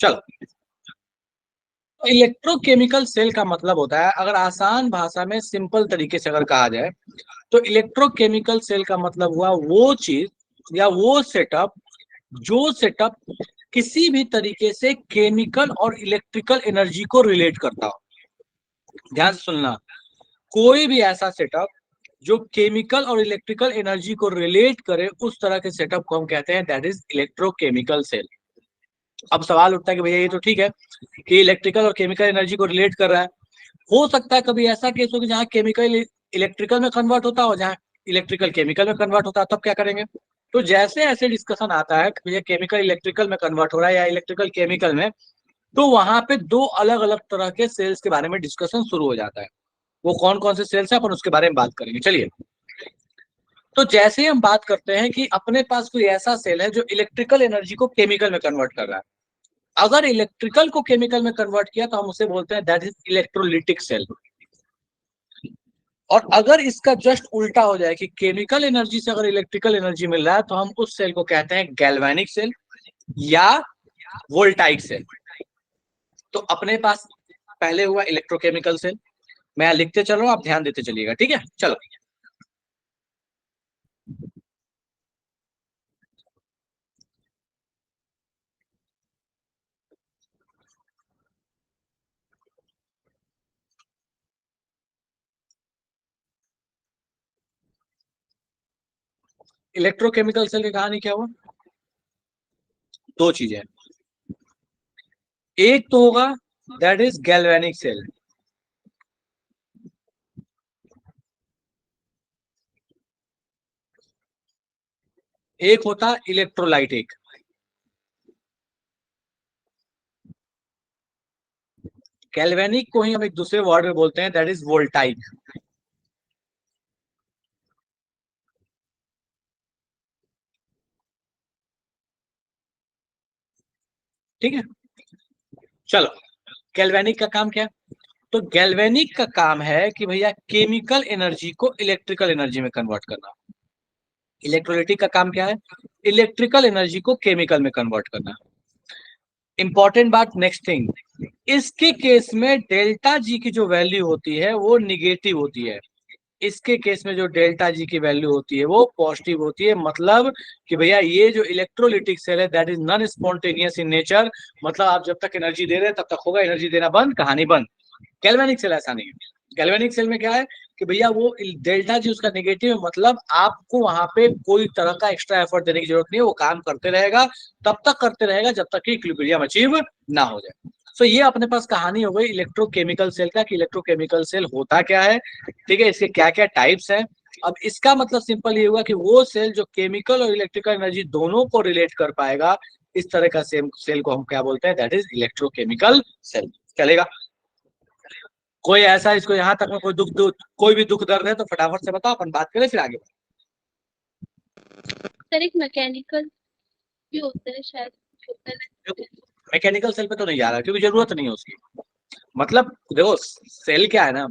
चलो, electrochemical cell का मतलब होता है, अगर आसान भाषा में सिंपल तरीके से अगर कहा जाए, तो इलेक्ट्रोकेमिकल सेल का मतलब हुआ वो चीज या वो सेटअप, जो सेटअप किसी भी तरीके से केमिकल और इलेक्ट्रिकल एनर्जी को रिलेट करता हो। ध्यान से सुनना, कोई भी ऐसा सेटअप जो केमिकल और इलेक्ट्रिकल एनर्जी को रिलेट करे, उस तरह के सेटअप को हम कहते हैं दैट इज इलेक्ट्रोकेमिकल सेल। अब सवाल उठता है कि भैया ये तो ठीक है कि इलेक्ट्रिकल और केमिकल एनर्जी को रिलेट कर रहा है, हो सकता है कभी ऐसा केस हो कि जहाँ केमिकल इलेक्ट्रिकल में कन्वर्ट होता हो, जहाँ इलेक्ट्रिकल केमिकल में कन्वर्ट होता है, तब क्या करेंगे? तो जैसे ऐसे डिस्कशन आता है कि भैया केमिकल इलेक्ट्रिकल में कन्वर्ट हो रहा है या इलेक्ट्रिकल केमिकल में, तो वहां पे दो अलग अलग तरह के सेल्स के बारे में डिस्कशन शुरू हो जाता है। वो कौन कौन से सेल्स है अपन उसके बारे में बात करेंगे। चलिए, तो जैसे ही हम बात करते हैं कि अपने पास कोई ऐसा सेल है जो इलेक्ट्रिकल एनर्जी को केमिकल में कन्वर्ट कर रहा है, अगर इलेक्ट्रिकल को केमिकल में कन्वर्ट किया तो हम उसे बोलते हैं दैट इज इलेक्ट्रोलिटिक सेल। और अगर इसका जस्ट उल्टा हो जाए कि केमिकल एनर्जी से अगर इलेक्ट्रिकल एनर्जी मिल रहा है, तो हम उस सेल को कहते हैं गैल्वेनिक सेल या वोल्टाइक सेल। तो अपने पास पहले हुआ इलेक्ट्रोकेमिकल सेल, मैं लिखते चल रहा हूं, आप ध्यान देते चलिएगा, ठीक है? चलो, इलेक्ट्रोकेमिकल सेल की कहानी क्या हुआ? दो चीजें, एक तो होगा दैट इज गैल्वेनिक सेल, एक होता इलेक्ट्रोलाइटिक। गैल्वेनिक को ही हम एक दूसरे वर्ड में बोलते हैं दैट इज वोल्टाइक। ठीक है, चलो, गैल्वेनिक का काम क्या है? तो गैल्वेनिक का काम है कि भैया केमिकल एनर्जी को इलेक्ट्रिकल एनर्जी में कन्वर्ट करना। इलेक्ट्रोलाइटिक का काम क्या है? इलेक्ट्रिकल एनर्जी को केमिकल में कन्वर्ट करना। इंपॉर्टेंट बात, नेक्स्ट थिंग, इसके केस में डेल्टा जी की जो वैल्यू होती है वो निगेटिव होती है। इसके केस में जो डेल्टा जी की वैल्यू होती है वो पॉजिटिव होती है। मतलब कि भैया ये जो इलेक्ट्रोलिटिक सेल है that is non spontaneous in nature. मतलब आप जब तक एनर्जी दे रहे हैं तब तक होगा, एनर्जी देना बंद, कहानी बंद। गैल्वेनिक सेल ऐसा नहीं है। गैल्वेनिक सेल में क्या है कि भैया वो डेल्टा जी उसका नेगेटिव है, मतलब आपको वहां पे कोई तरह का एक्स्ट्रा एफर्ट देने की जरूरत नहीं है, वो काम करते रहेगा, तब तक करते रहेगा जब तक कि इक्विलिब्रियम अचीव ना हो जाए। तो ये अपने पास कहानी हो गई इलेक्ट्रोकेमिकल सेल का कि इलेक्ट्रोकेमिकल सेल होता क्या है, ठीक है, इसके क्या क्या टाइप्स हैं। अब इसका मतलब सिंपल ये हुआ कि वो सेल जो केमिकल और इलेक्ट्रिकल एनर्जी दोनों को रिलेट कर पाएगा, इस तरह का सेम सेल को हम क्या बोलते हैं? That is electrochemical cell. चलेगा? कोई ऐसा इसको यहाँ तक में कोई कोई भी दुख दर्द है तो फटाफट से बताओ, अपन बात करें फिर आगे। सर एक मैकेनिकल भी होता है शायद, होता है। मैकेनिकल सेल पे तो नहीं जा रहा क्योंकि जरूरत नहीं है उसकी। मतलब देखो, सेल क्या है ना,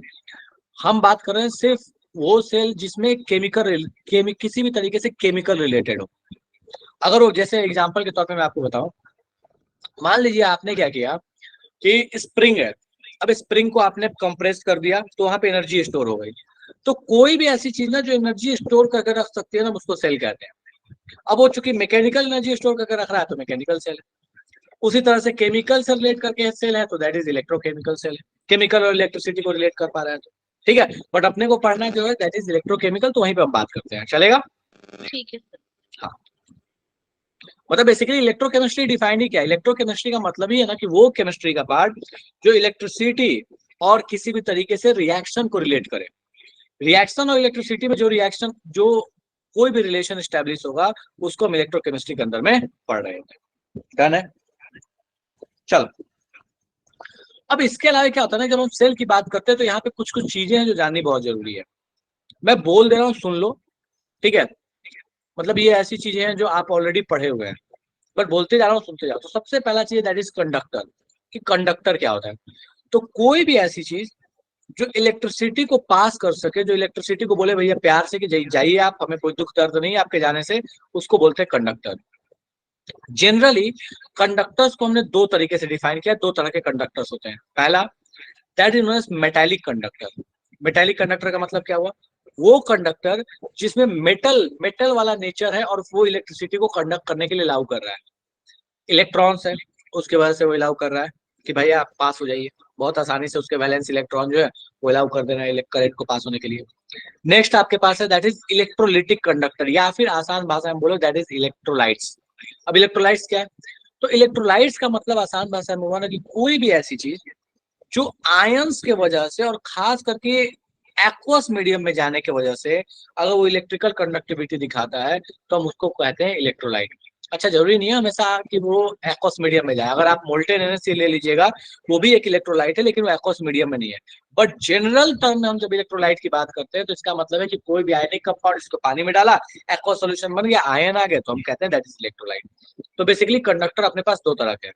हम बात कर रहे हैं सिर्फ वो सेल जिसमें किसी भी तरीके से केमिकल रिलेटेड हो। अगर वो, जैसे एग्जांपल के तौर पे मैं आपको बताऊं, मान लीजिए आपने क्या किया कि स्प्रिंग है, अब स्प्रिंग को आपने कंप्रेस कर दिया तो वहां पे एनर्जी स्टोर हो गई। तो कोई भी ऐसी चीज ना जो एनर्जी स्टोर करके रख सकती है ना, उसको सेल कहते हैं। अब वो चूंकि मैकेनिकल एनर्जी स्टोर करके रख रहा है तो मैकेनिकल सेल है। उसी तरह से केमिकल से रिलेट करके सेल है तो दैट इज इलेक्ट्रोकेमिकल सेल है, केमिकल और इलेक्ट्रिसिटी को रिलेट कर पा रहा है तो। ठीक है, बट अपने को पढ़ना जो है दैट इज इलेक्ट्रोकेमिकल, तो वहीं पे हम बात करते हैं। चलेगा? ठीक है सर। हाँ, मतलब बेसिकली इलेक्ट्रोकेमिस्ट्री डिफाइंड ही क्या है? इलेक्ट्रोकेमिस्ट्री का मतलब ही है ना कि वो केमिस्ट्री का पार्ट जो इलेक्ट्रिसिटी और किसी भी तरीके से रिएक्शन को रिलेट करे। रिएक्शन और इलेक्ट्रिसिटी में जो रिएक्शन, जो कोई भी रिलेशन स्टैब्लिश होगा, उसको हम इलेक्ट्रोकेमिस्ट्री के अंदर में पढ़ रहे हैं। डन है? चलो, अब इसके अलावा क्या होता है ना, जब हम सेल की बात करते हैं तो यहाँ पे कुछ कुछ चीजें हैं जो जाननी बहुत जरूरी है। मैं बोल दे रहा हूँ, सुन लो, ठीक है? मतलब ये ऐसी चीजें हैं जो आप ऑलरेडी पढ़े हुए हैं, बट बोलते जा रहा हूँ, सुनते जाओ। तो सबसे पहला चीज दैट इज कंडक्टर, कि कंडक्टर क्या होता है। तो कोई भी ऐसी चीज जो इलेक्ट्रिसिटी को पास कर सके, जो इलेक्ट्रिसिटी को बोले भैया प्यार से कि जाइए आप, हमें कोई दुख दर्द नहीं है आपके जाने से, उसको बोलते हैं कंडक्टर। जनरली कंडक्टर्स को हमने दो तरीके से डिफाइन किया, दो तरह के कंडक्टर्स होते हैं। पहला, that is known as metallic conductor. Metallic conductor का मतलब क्या हुआ? वो कंडक्टर जिसमें मेटल मेटल वाला नेचर है और वो इलेक्ट्रिसिटी को कंडक्ट करने के लिए अलाउ कर रहा है। इलेक्ट्रॉन्स है, उसके वजह से वो अलाउ कर रहा है कि भैया आप पास हो जाइए, बहुत आसानी से उसके वैलेंस इलेक्ट्रॉन जो है वो अलाउ कर दे रहा है करंट को पास होने के लिए। नेक्स्ट आपके पास है दैट इज इलेक्ट्रोलिटिक कंडक्टर, या फिर आसान भाषा में बोलो दैट इज इलेक्ट्रोलाइट्स। अब इलेक्ट्रोलाइट्स क्या है? तो इलेक्ट्रोलाइट्स का मतलब आसान भाषा में हुआ ना कि कोई भी ऐसी चीज जो आयंस के वजह से और खास करके एक्वस मीडियम में जाने की वजह से अगर वो इलेक्ट्रिकल कंडक्टिविटी दिखाता है तो हम उसको कहते हैं इलेक्ट्रोलाइट। अच्छा, जरूरी नहीं है हमेशा कि वो एक्वस मीडियम में जाए। अगर आप मोल्टेन एनर्जी ले लीजिएगा, वो भी एक इलेक्ट्रोलाइट है लेकिन वो एक्वस मीडियम में नहीं है। बट जनरल टर्म में हम जब इलेक्ट्रोलाइट की बात करते हैं तो इसका मतलब है कि कोई भी आयनिक कंपाउंड इसको पानी में डाला, एक्वस सोल्यूशन बन गया, आयन आ गया, तो हम कहते हैं दैट इज इलेक्ट्रोलाइट। तो बेसिकली कंडक्टर अपने पास दो तरह के हैं,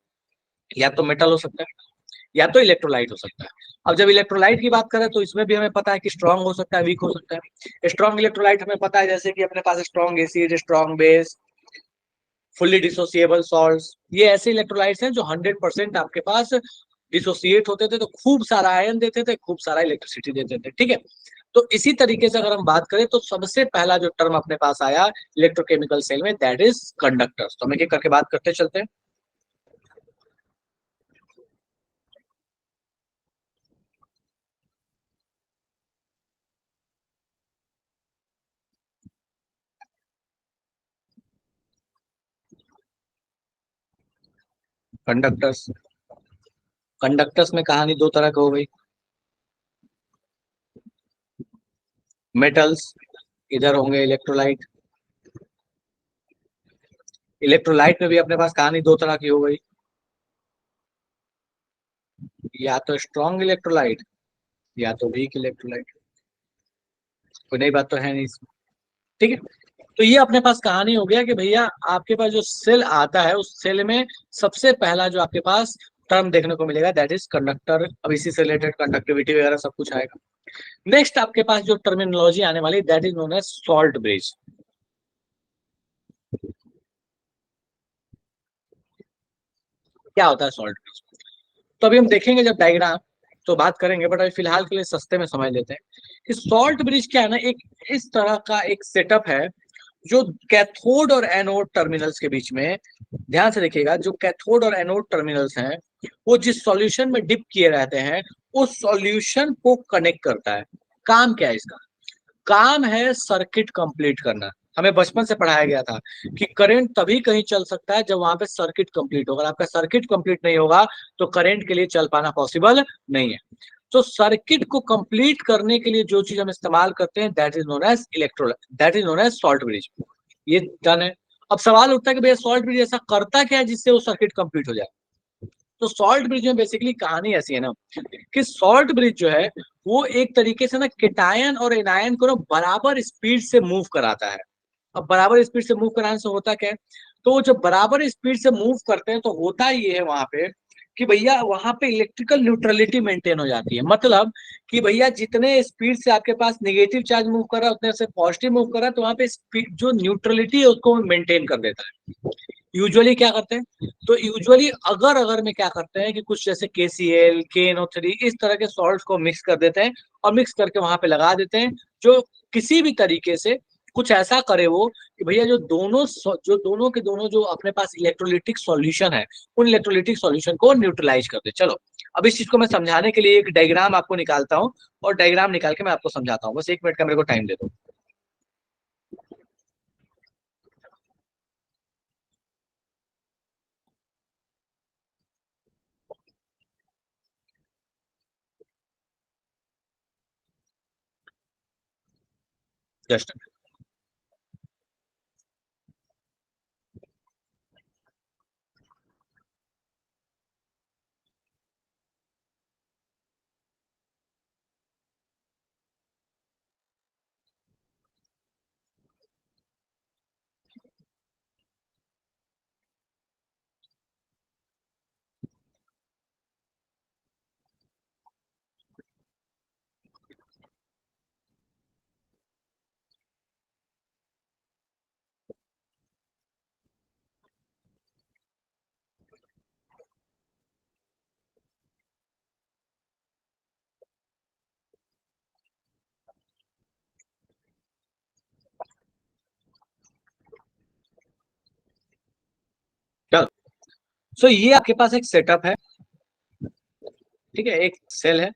या तो मेटल हो सकता है या तो इलेक्ट्रोलाइट हो सकता है। अब जब इलेक्ट्रोलाइट की बात करें तो इसमें भी हमें पता है कि स्ट्रांग हो सकता है, वीक हो सकता है। स्ट्रांग इलेक्ट्रोलाइट हमें पता है जैसे कि अपने पास strong acid, strong base, fully dissociable salts, ये ऐसे इलेक्ट्रोलाइट्स हैं जो 100% आपके पास डिसोसिएट होते थे तो खूब सारा आयन देते थे, खूब सारा इलेक्ट्रिसिटी देते थे। ठीक है, तो इसी तरीके से अगर हम बात करें तो सबसे पहला जो टर्म अपने पास आया इलेक्ट्रोकेमिकल सेल में दैट इज कंडक्टर्स। तो हम एक एक करके बात करते चलते हैं। कंडक्टर्स, कंडक्टर्स में कहानी दो तरह की हो गई। मेटल्स, इधर होंगे इलेक्ट्रोलाइट। इलेक्ट्रोलाइट में भी अपने पास कहानी दो तरह की हो गई, या तो स्ट्रॉन्ग इलेक्ट्रोलाइट या तो वीक इलेक्ट्रोलाइट। कोई नई बात तो है नहीं इसमें। ठीक है, तो ये अपने पास कहानी हो गया कि भैया आपके पास जो सेल आता है उस सेल में सबसे पहला जो आपके पास टर्म देखने को मिलेगा दैट इज कंडक्टर। अब इसी से रिलेटेड कंडक्टिविटी वगैरह सब कुछ आएगा। नेक्स्ट आपके पास जो टर्मिनोलॉजी आने वाली that is known as salt bridge. क्या होता है सॉल्ट ब्रिज? तो अभी हम देखेंगे जब डायग्राम तो बात करेंगे, बट अभी फिलहाल के लिए सस्ते में समझ लेते हैं कि सॉल्ट ब्रिज क्या है ना, एक इस तरह का एक सेटअप है जो कैथोड और एनोड टर्मिनल्स के बीच में, ध्यान से देखिएगा, जो कैथोड और एनोड टर्मिनल्स हैं वो जिस सॉल्यूशन में डिप किए रहते हैं उस सॉल्यूशन को कनेक्ट करता है। काम क्या है इसका? काम है सर्किट कंप्लीट करना। हमें बचपन से पढ़ाया गया था कि करंट तभी कहीं चल सकता है जब वहां पे सर्किट कंप्लीट होगा। आपका सर्किट कंप्लीट नहीं होगा तो करंट के लिए चल पाना पॉसिबल नहीं है। तो सर्किट को कंप्लीट करने के लिए जो चीज हम इस्तेमाल करते हैं that is known as that is known as salt bridge. ये डन है। अब सवाल उठता है कि भैया सॉल्ट ब्रिज ऐसा करता क्या है जिससे वो सर्किट कंप्लीट हो जाए? तो सॉल्ट ब्रिज में बेसिकली कहानी ऐसी है ना कि सॉल्ट ब्रिज जो है वो एक तरीके से ना केटायन और एनायन को ना बराबर स्पीड से मूव कराता है। अब बराबर स्पीड से मूव कराने से होता क्या है? तो जब बराबर स्पीड से मूव करते हैं तो होता ये है वहां पे कि भैया वहां पे इलेक्ट्रिकल न्यूट्रलिटी मेंटेन हो जाती है। मतलब कि भैया जितने स्पीड से आपके पास नेगेटिव चार्ज मूव कर रहा है उतने से पॉजिटिव मूव कर रहा है, तो वहां पे स्पीड जो न्यूट्रलिटी है उसको मेंटेन कर देता है। यूजुअली क्या करते हैं? तो यूजुअली अगर अगर में क्या करते हैं कि कुछ जैसे KCl KNO3 इस तरह के सॉल्ट्स को मिक्स कर देते हैं और मिक्स करके वहां पे लगा देते हैं, जो किसी भी तरीके से कुछ ऐसा करे वो कि भैया जो दोनों के दोनों जो अपने पास इलेक्ट्रोलिटिक सॉल्यूशन है उन इलेक्ट्रोलिटिक सॉल्यूशन को न्यूट्रलाइज कर दे। चलो, अब इस चीज को मैं समझाने के लिए एक डायग्राम आपको निकालता हूँ और डायग्राम निकाल के मैं आपको समझाता हूँ। बस 1 मिनट का मेरे को टाइम दे दो। जस्ट सो ये आपके पास एक सेटअप है, ठीक है, एक सेल है,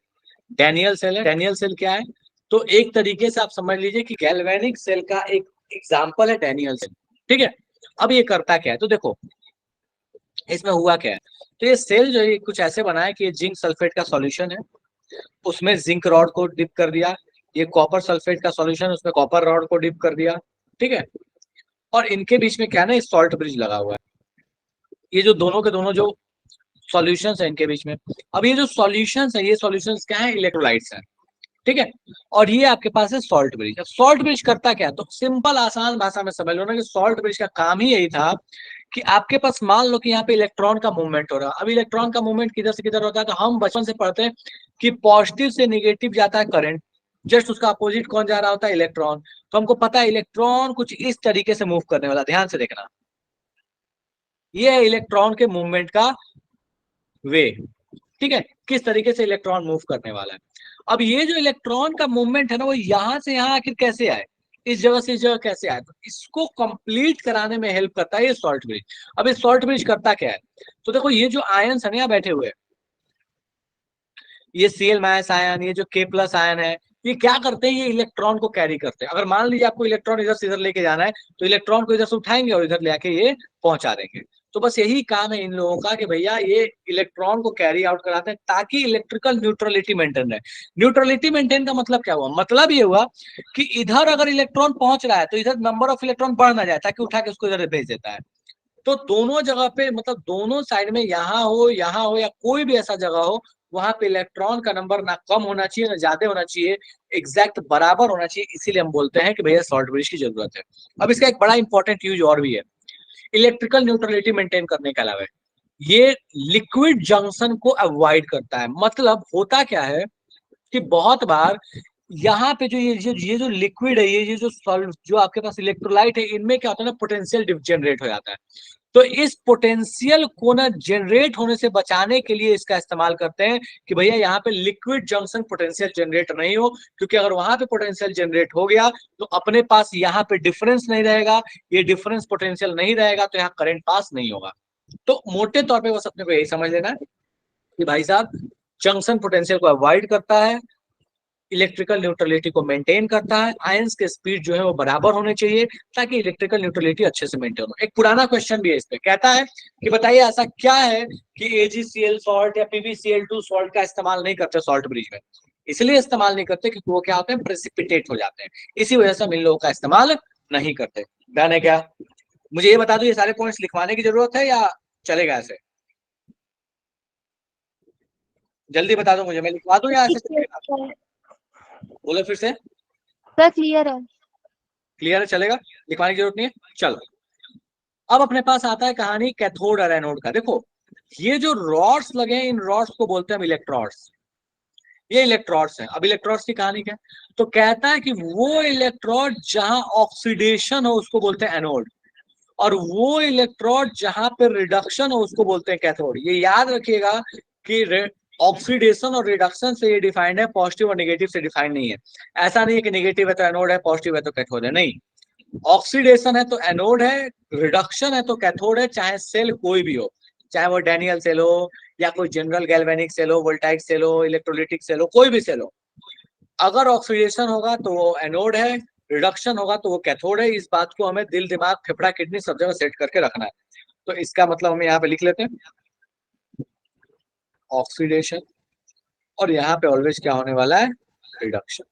डैनियल सेल है। डैनियल सेल क्या है? तो एक तरीके से आप समझ लीजिए कि गैल्वेनिक सेल का एक एग्जाम्पल है डैनियल सेल, ठीक है। अब ये करता क्या है, तो देखो इसमें हुआ क्या है। तो ये सेल जो है कुछ ऐसे बना है कि ये जिंक सल्फेट का सॉल्यूशन है, उसमें जिंक रॉड को डिप कर दिया। ये कॉपर सल्फेट का सॉल्यूशन, उसमें कॉपर रॉड को डिप कर दिया, ठीक है। और इनके बीच में क्या है ना, सॉल्ट ब्रिज लगा हुआ है। ये जो दोनों के दोनों जो सॉल्यूशंस है इनके बीच में, अब ये जो सॉल्यूशंस है, ये सॉल्यूशंस क्या है, इलेक्ट्रोलाइट्स है, ठीक है। और ये आपके पास है सॉल्ट ब्रिज। अब सॉल्ट ब्रिज करता क्या है, तो सिंपल आसान भाषा में समझ लो ना कि सॉल्ट ब्रिज का काम ही यही था कि आपके पास मान लो कि यहाँ पे इलेक्ट्रॉन का मूवमेंट हो रहा है। अब इलेक्ट्रॉन का मूवमेंट किधर से किधर होता है, तो हम बचपन से पढ़ते हैं कि पॉजिटिव से निगेटिव जाता है करंट, जस्ट उसका अपोजिट कौन जा रहा होता है, इलेक्ट्रॉन। तो हमको पता है इलेक्ट्रॉन कुछ इस तरीके से मूव करने वाला, ध्यान से देखना, ये है इलेक्ट्रॉन के मूवमेंट का वे, ठीक है, किस तरीके से इलेक्ट्रॉन मूव करने वाला है। अब ये जो इलेक्ट्रॉन का मूवमेंट है ना, वो यहां से यहां आखिर कैसे आए, इस जगह से इस जगह कैसे आए, तो इसको कंप्लीट कराने में हेल्प करता है ये सॉल्ट ब्रिज। अब ये सॉल्ट ब्रिज करता क्या है, तो देखो ये जो आयन है ना यहाँ बैठे हुए, ये Cl माइनस आयन, ये जो K प्लस आयन है, ये क्या करते हैं, ये इलेक्ट्रॉन को कैरी करते हैं। अगर मान लीजिए आपको इलेक्ट्रॉन इधर से इधर लेके जाना है, तो इलेक्ट्रॉन को इधर से उठाएंगे और इधर ले आके ये पहुंचा देंगे। तो बस यही काम है इन लोगों का कि भैया ये इलेक्ट्रॉन को कैरी आउट कराते हैं ताकि इलेक्ट्रिकल न्यूट्रलिटी मेंटेन रहे। न्यूट्रलिटी मेंटेन का मतलब क्या हुआ, मतलब ये हुआ कि इधर अगर इलेक्ट्रॉन पहुंच रहा है तो इधर नंबर ऑफ इलेक्ट्रॉन बढ़ ना जाए, ताकि उठा के उसको इधर भेज देता है। तो दोनों जगह पे, मतलब दोनों साइड में, यहाँ हो या कोई भी ऐसा जगह हो, वहां पे इलेक्ट्रॉन का नंबर ना कम होना चाहिए ना ज्यादा होना चाहिए, एग्जैक्ट बराबर होना चाहिए। इसीलिए हम बोलते हैं कि भैया सॉल्ट ब्रिज की जरूरत है। अब इसका एक बड़ा इंपॉर्टेंट यूज और भी है इलेक्ट्रिकल न्यूट्रलिटी मेंटेन करने के अलावा, ये लिक्विड जंक्शन को अवॉइड करता है। मतलब होता क्या है कि बहुत बार यहाँ पे जो ये जो लिक्विड है, ये जो सॉल्व जो आपके पास इलेक्ट्रोलाइट है, इनमें क्या होता है ना, पोटेंशियल जनरेट हो जाता है। तो इस पोटेंशियल को ना जनरेट होने से बचाने के लिए इसका इस्तेमाल करते हैं कि भैया यहाँ पे लिक्विड जंक्शन पोटेंशियल जनरेट नहीं हो, क्योंकि अगर वहां पे पोटेंशियल जनरेट हो गया तो अपने पास यहाँ पे डिफरेंस नहीं रहेगा, ये डिफरेंस पोटेंशियल नहीं रहेगा तो यहाँ करंट पास नहीं होगा। तो मोटे तौर पे बस अपने को यही समझ लेना है कि भाई साहब जंक्शन पोटेंशियल को अवॉइड करता है, इलेक्ट्रिकल न्यूट्रलिटी को मेंटेन करता है, आयंस के स्पीड जो है वो बराबर होने चाहिए ताकि इलेक्ट्रिकल न्यूट्रलिटी अच्छे से मेंटेन हो। एक पुराना क्वेश्चन भी है इस पे, कहता है कि बताइए ऐसा क्या है कि AgCl सॉल्ट या PbCl2 सॉल्ट का इस्तेमाल नहीं करते सॉल्ट ब्रिज में। इसलिए इस्तेमाल नहीं करते क्योंकि वो क्या होते हैं, प्रेसिपिटेट हो जाते हैं। इसी वजह से हम इन लोगों का इस्तेमाल नहीं करते। डन है क्या? मुझे ये बता दो, ये सारे पॉइंट्स लिखवाने की जरूरत है या चलेगा ऐसे? जल्दी बता दो मुझे, मैं लिखवा दूं या ऐसे चलेगा? बोलो फिर से। सर क्लियर है। क्लियर है, चलेगा, लिखवाने की जरूरत नहीं है। चलो, अब अपने पास आता है कहानी कैथोड और एनोड का। देखो ये जो रॉड्स लगे हैं, इन रॉड्स को बोलते हैं हम इलेक्ट्रोड्स। ये इलेक्ट्रोड्स हैं। अब इलेक्ट्रोड्स की कहानी क्या है, तो कहता है कि वो इलेक्ट्रोड जहां ऑक्सीडेशन हो उसको बोलते हैं एनोड, और वो इलेक्ट्रोड जहां पे रिडक्शन हो उसको बोलते हैं कैथोड। ये याद रखिएगा कि ऑक्सीडेशन और रिडक्शन से ये डिफाइंड है, पॉजिटिव और नेगेटिव से डिफाइंड नहीं है। ऐसा नहीं है कि नेगेटिव है तो एनोड है, पॉजिटिव है तो कैथोड है, नहीं। ऑक्सीडेशन है तो एनोड है, रिडक्शन है तो कैथोड है, चाहे सेल कोई भी हो, चाहे वो डैनियल सेल हो या कोई जनरल गैल्वेनिक सेल हो, वोल्टाइक सेल हो, इलेक्ट्रोलिटिक सेल हो, कोई भी सेल हो, अगर ऑक्सीडेशन होगा तो वो एनोड है, रिडक्शन होगा तो वो कैथोड है। इस बात को हमें दिल दिमाग फेफड़ा किडनी सब जगह सेट करके रखना है। तो इसका मतलब हम यहाँ पे लिख लेते हैं ऑक्सीडेशन, और यहाँ पे ऑलवेज क्या होने वाला है, रिडक्शन।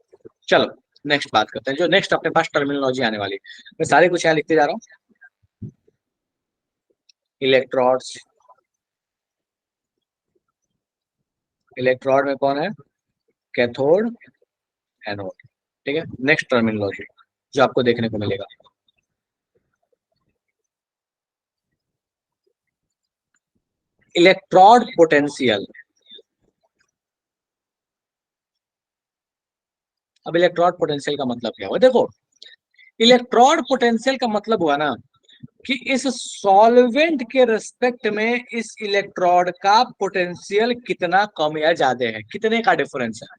चलो नेक्स्ट बात करते हैं, जो नेक्स्ट अपने पास टर्मिनोलॉजी आने वाली है। मैं सारे कुछ यहाँ लिखते जा रहा हूँ। इलेक्ट्रोड्स, इलेक्ट्रोड में कौन है, कैथोड, एनोड, ठीक है। नेक्स्ट टर्मिनोलॉजी जो आपको देखने को मिलेगा, इलेक्ट्रोड पोटेंशियल। अब इलेक्ट्रोड पोटेंशियल का मतलब क्या हुआ, देखो इलेक्ट्रोड पोटेंशियल का मतलब हुआ ना कि इस सॉल्वेंट के रिस्पेक्ट में इस इलेक्ट्रोड का पोटेंशियल कितना कम या ज्यादा है, कितने का डिफरेंस है।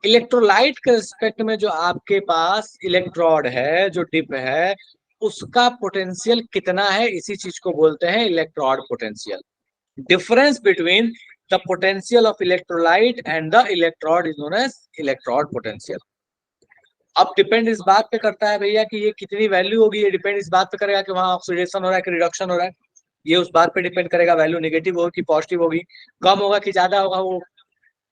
इलेक्ट्रोलाइट के रिस्पेक्ट में जो आपके पास इलेक्ट्रोड है, जो डिप है, उसका पोटेंशियल कितना है, इसी चीज को बोलते हैं electrode potential. Difference between the potential of electrolyte and the electrode is known as electrode potential. अब डिपेंड इस बात पे करता है भैया कि ये कितनी वैल्यू होगी, ये डिपेंड इस बात पे करेगा कि वहां ऑक्सीडेशन हो रहा है कि रिडक्शन हो रहा है, ये उस बात पे डिपेंड करेगा। वैल्यू नेगेटिव होगी कि पॉजिटिव होगी, कम होगा कि ज्यादा होगा, वो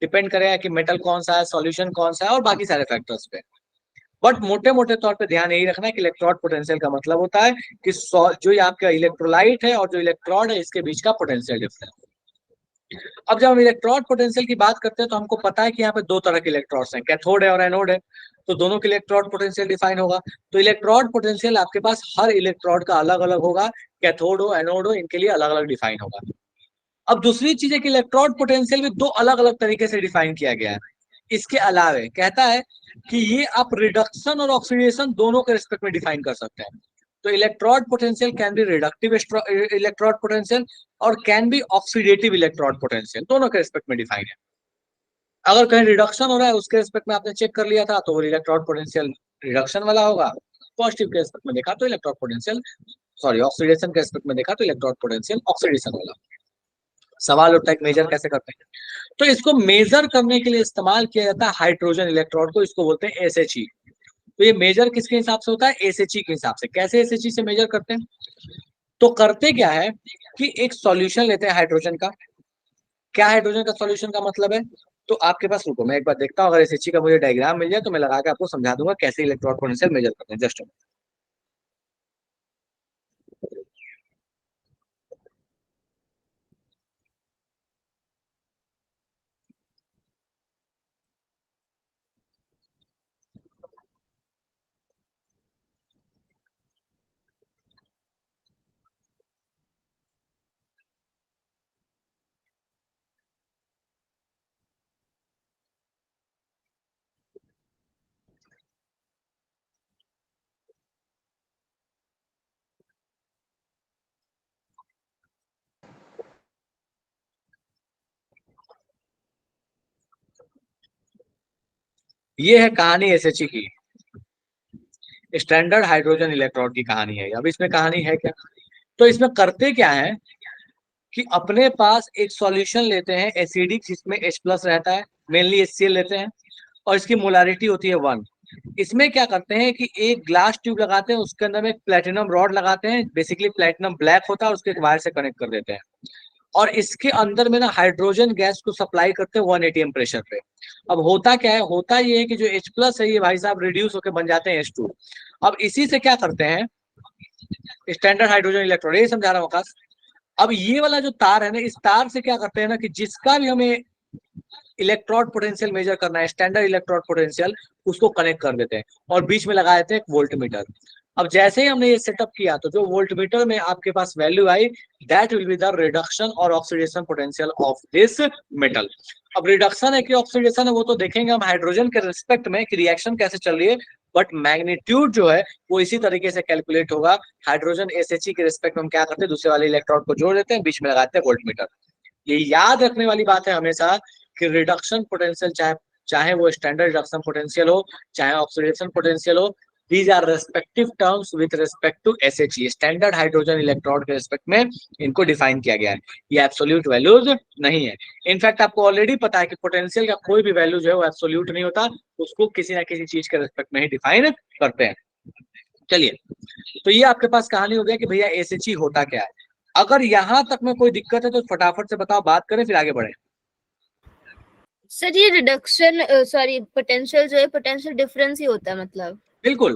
डिपेंड करेगा कि मेटल कौन सा है, सॉल्यूशन कौन सा है, और बाकी सारे फैक्टर्स पे। बट मोटे मोटे तौर पे ध्यान यही रखना है कि इलेक्ट्रोड पोटेंशियल का मतलब होता है कि जो ये आपका इलेक्ट्रोलाइट है और जो इलेक्ट्रोड है इसके बीच का पोटेंशियल डिफरेंस। अब जब हम इलेक्ट्रोड पोटेंशियल की बात करते हैं तो हमको पता है कि यहाँ पे दो तरह के इलेक्ट्रोड्स हैं, कैथोड है और एनोड है, तो दोनों के इलेक्ट्रोड पोटेंशियल डिफाइन होगा। तो इलेक्ट्रोड पोटेंशियल आपके पास हर इलेक्ट्रोड का अलग अलग होगा, कैथोड हो एनोड हो, इनके लिए अलग अलग डिफाइन होगा। अब दूसरी चीज है कि इलेक्ट्रोड पोटेंशियल भी दो अलग अलग तरीके से डिफाइन किया गया है। इसके अलावे कहता है कि ये आप रिडक्शन और ऑक्सीडेशन दोनों के रिस्पेक्ट में डिफाइन कर सकते हैं। तो electrode potential can be reductive electrode potential और can be oxidative electrode potential, दोनों के रिस्पेक्ट में डिफाइन है। अगर कहीं रिडक्शन हो रहा है उसके रिस्पेक्ट में आपने चेक कर लिया था तो वो इलेक्ट्रोड पोटेंशियल रिडक्शन वाला होगा, पॉजिटिव के रिस्पेक्ट में देखा तो इलेक्ट्रोड पोटेंशियल, सॉरी ऑक्सीडेशन के रिस्पेक्ट में देखा तो इलेक्ट्रोड पोटेंशियल ऑक्सीडेशन वाला। सवाल उठता है मेजर कैसे करते हैं, तो इसको मेजर करने के लिए इस्तेमाल किया जाता है हाइड्रोजन इलेक्ट्रोड को, इसको बोलते हैं एसएचई। तो ये मेजर किसके हिसाब से होता है, एसएचई के हिसाब से। कैसे एसएचई से मेजर करते हैं, तो करते क्या है कि एक सॉल्यूशन लेते हैं हाइड्रोजन का। क्या हाइड्रोजन का सॉल्यूशन का मतलब है, तो आपके पास, रुको मैं एक बार देखता हूँ, अगर एसएचई का मुझे डायग्राम मिल जाए तो मैं लगा के आपको समझा दूंगा कैसे इलेक्ट्रोड पोटेंशियल मेजर करते हैं। जस्ट ये है कहानी एसएचई की, स्टैंडर्ड हाइड्रोजन इलेक्ट्रोड की कहानी है। अब इसमें कहानी है क्या, तो इसमें करते क्या है कि अपने पास एक सॉल्यूशन लेते हैं एसिडिक जिसमें H प्लस रहता है, मेनली HCl लेते हैं, और इसकी मोलारिटी होती है 1। इसमें क्या करते हैं कि एक ग्लास ट्यूब लगाते हैं, उसके अंदर में एक प्लेटिनम रॉड लगाते हैं, बेसिकली प्लेटिनम ब्लैक होता है, उसके एक वायर से कनेक्ट कर देते हैं, और इसके अंदर में ना हाइड्रोजन गैस को सप्लाई करते हैं 1 atm प्रेशर पे। अब होता क्या है, होता ये है कि जो H प्लस है ये भाई साहब रिड्यूस होकर बन जाते हैं H2। अब इसी से क्या करते हैं स्टैंडर्ड हाइड्रोजन इलेक्ट्रोड, ये समझा रहा हूँ आकाश। अब ये वाला जो तार है ना, इस तार से क्या करते हैं ना कि जिसका भी हमें इलेक्ट्रोड पोटेंशियल मेजर करना है, स्टैंडर्ड इलेक्ट्रोड पोटेंशियल, उसको कनेक्ट कर देते हैं और बीच में लगा देते हैं एक वोल्ट मीटर। अब जैसे ही हमने ये सेटअप किया तो जो वोल्ट मीटर में आपके पास वैल्यू आई, that will be the reduction और oxidation potential of this metal. अब रिडक्शन है कि ऑक्सीडेशन है वो तो देखेंगे हम हाइड्रोजन के रिस्पेक्ट में कि रिएक्शन कैसे चल रही है, बट मैग्नीट्यूड जो है वो इसी तरीके से कैलकुलेट होगा। हाइड्रोजन एसएचई के रिस्पेक्ट में हम क्या करते हैं, दूसरे वाले इलेक्ट्रोड को जोड़ देते हैं, बीच में लगाते हैं वोल्ट मीटर। ये याद रखने वाली बात है हमेशा कि रिडक्शन पोटेंशियल चाहे चाहे वो स्टैंडर्ड रिडक्शन पोटेंशियल हो, चाहे ऑक्सीडेशन पोटेंशियल हो, these are respective terms with respect to SHE, standard hydrogen electrode के रिस्पेक्ट में इनको डिफाइन किया गया है। ये एब्सोल्यूट वैल्यूज नहीं है। इनफैक्ट आपको ऑलरेडी पता है कि पोटेंशियल का कोई भी वैल्यू जो है वो एब्सोल्यूट नहीं होता, उसको किसी ना किसी चीज के रिस्पेक्ट में ही डिफाइन करते हैं। चलिए, तो ये आपके पास कहानी हो गया कि भैया एसएचई होता क्या है। अगर यहां तक में कोई दिक्कत है तो फटाफट से बताओ, बात करें फिर आगे बढ़े। सर ये रिडक्शन सॉरी पोटेंशियल जो है पोटेंशियल डिफरेंस ही होता है मतलब। बिल्कुल,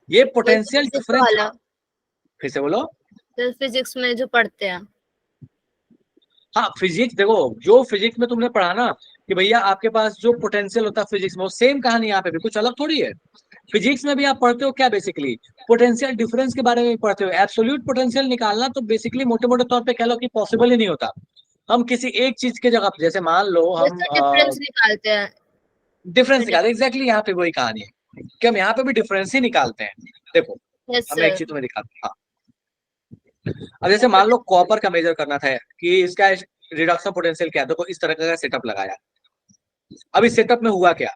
ये वही पोटेंशियल फिजिक्स डिफरेंस, वाला, फिर से बोलो। तो फिजिक्स में जो पढ़ते हैं। हाँ फिजिक्स, देखो जो फिजिक्स में तुमने पढ़ा ना कि भैया आपके पास जो पोटेंशियल होता है फिजिक्स में, वो सेम कहानी यहाँ पे भी कुछ अलग थोड़ी है। फिजिक्स में भी आप पढ़ते हो क्या, बेसिकली पोटेंशियल डिफरेंस के बारे में भी पढ़ते हो। एब्सोल्यूट पोटेंशियल निकालना तो बेसिकली मोटे मोटे तौर पे कह लो कि पॉसिबल ही नहीं होता। हम किसी एक चीज के जगह, जैसे मान लो वो हम सर डिफरेंस निकालते हैं। डिफरेंस निकालते, एग्जैक्टली यहाँ पे वही कहानी है कि हम यहाँ पे भी डिफरेंस ही निकालते हैं। देखो यस हम एक सर। चीज तुम्हें दिखाते हैं। हाँ, अब जैसे मान लो कॉपर का मेजर करना था कि इसका रिडक्शन पोटेंशियल क्या है, देखो इस तरह का सेटअप लगाया। अब इस सेटअप में हुआ क्या,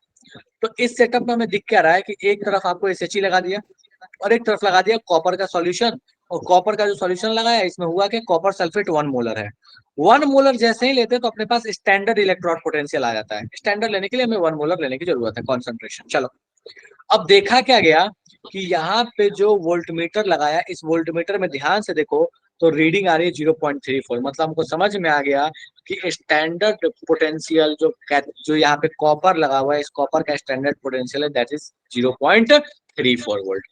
तो इस सेटअप में हमें दिख क्या रहा है कि एक तरफ आपको एसएचई लगा दिया, और एक तरफ लगा दिया कॉपर का सॉल्यूशन, और कॉपर का जो सॉल्यूशन लगाया इसमें हुआ कि कॉपर सल्फेट 1 मोलर है। 1 मोलर जैसे ही लेते हैं तो अपने पास स्टैंडर्ड इलेक्ट्रॉन पोटेंशियल आ जाता है। स्टैंडर्ड लेने के लिए हमें 1 मोलर लेने की जरूरत है कॉन्सेंट्रेशन। चलो, अब देखा क्या गया कि यहाँ पे जो वोल्टमीटर लगाया, इस वोल्टमीटर में ध्यान से देखो तो रीडिंग आ रही है 0.34। मतलब हमको समझ में आ गया कि स्टैंडर्ड पोटेंशियल जो यहाँ पे कॉपर लगा हुआ है, इस कॉपर का स्टैंडर्ड पोटेंशियल है दैट इज 0.34 वोल्ट।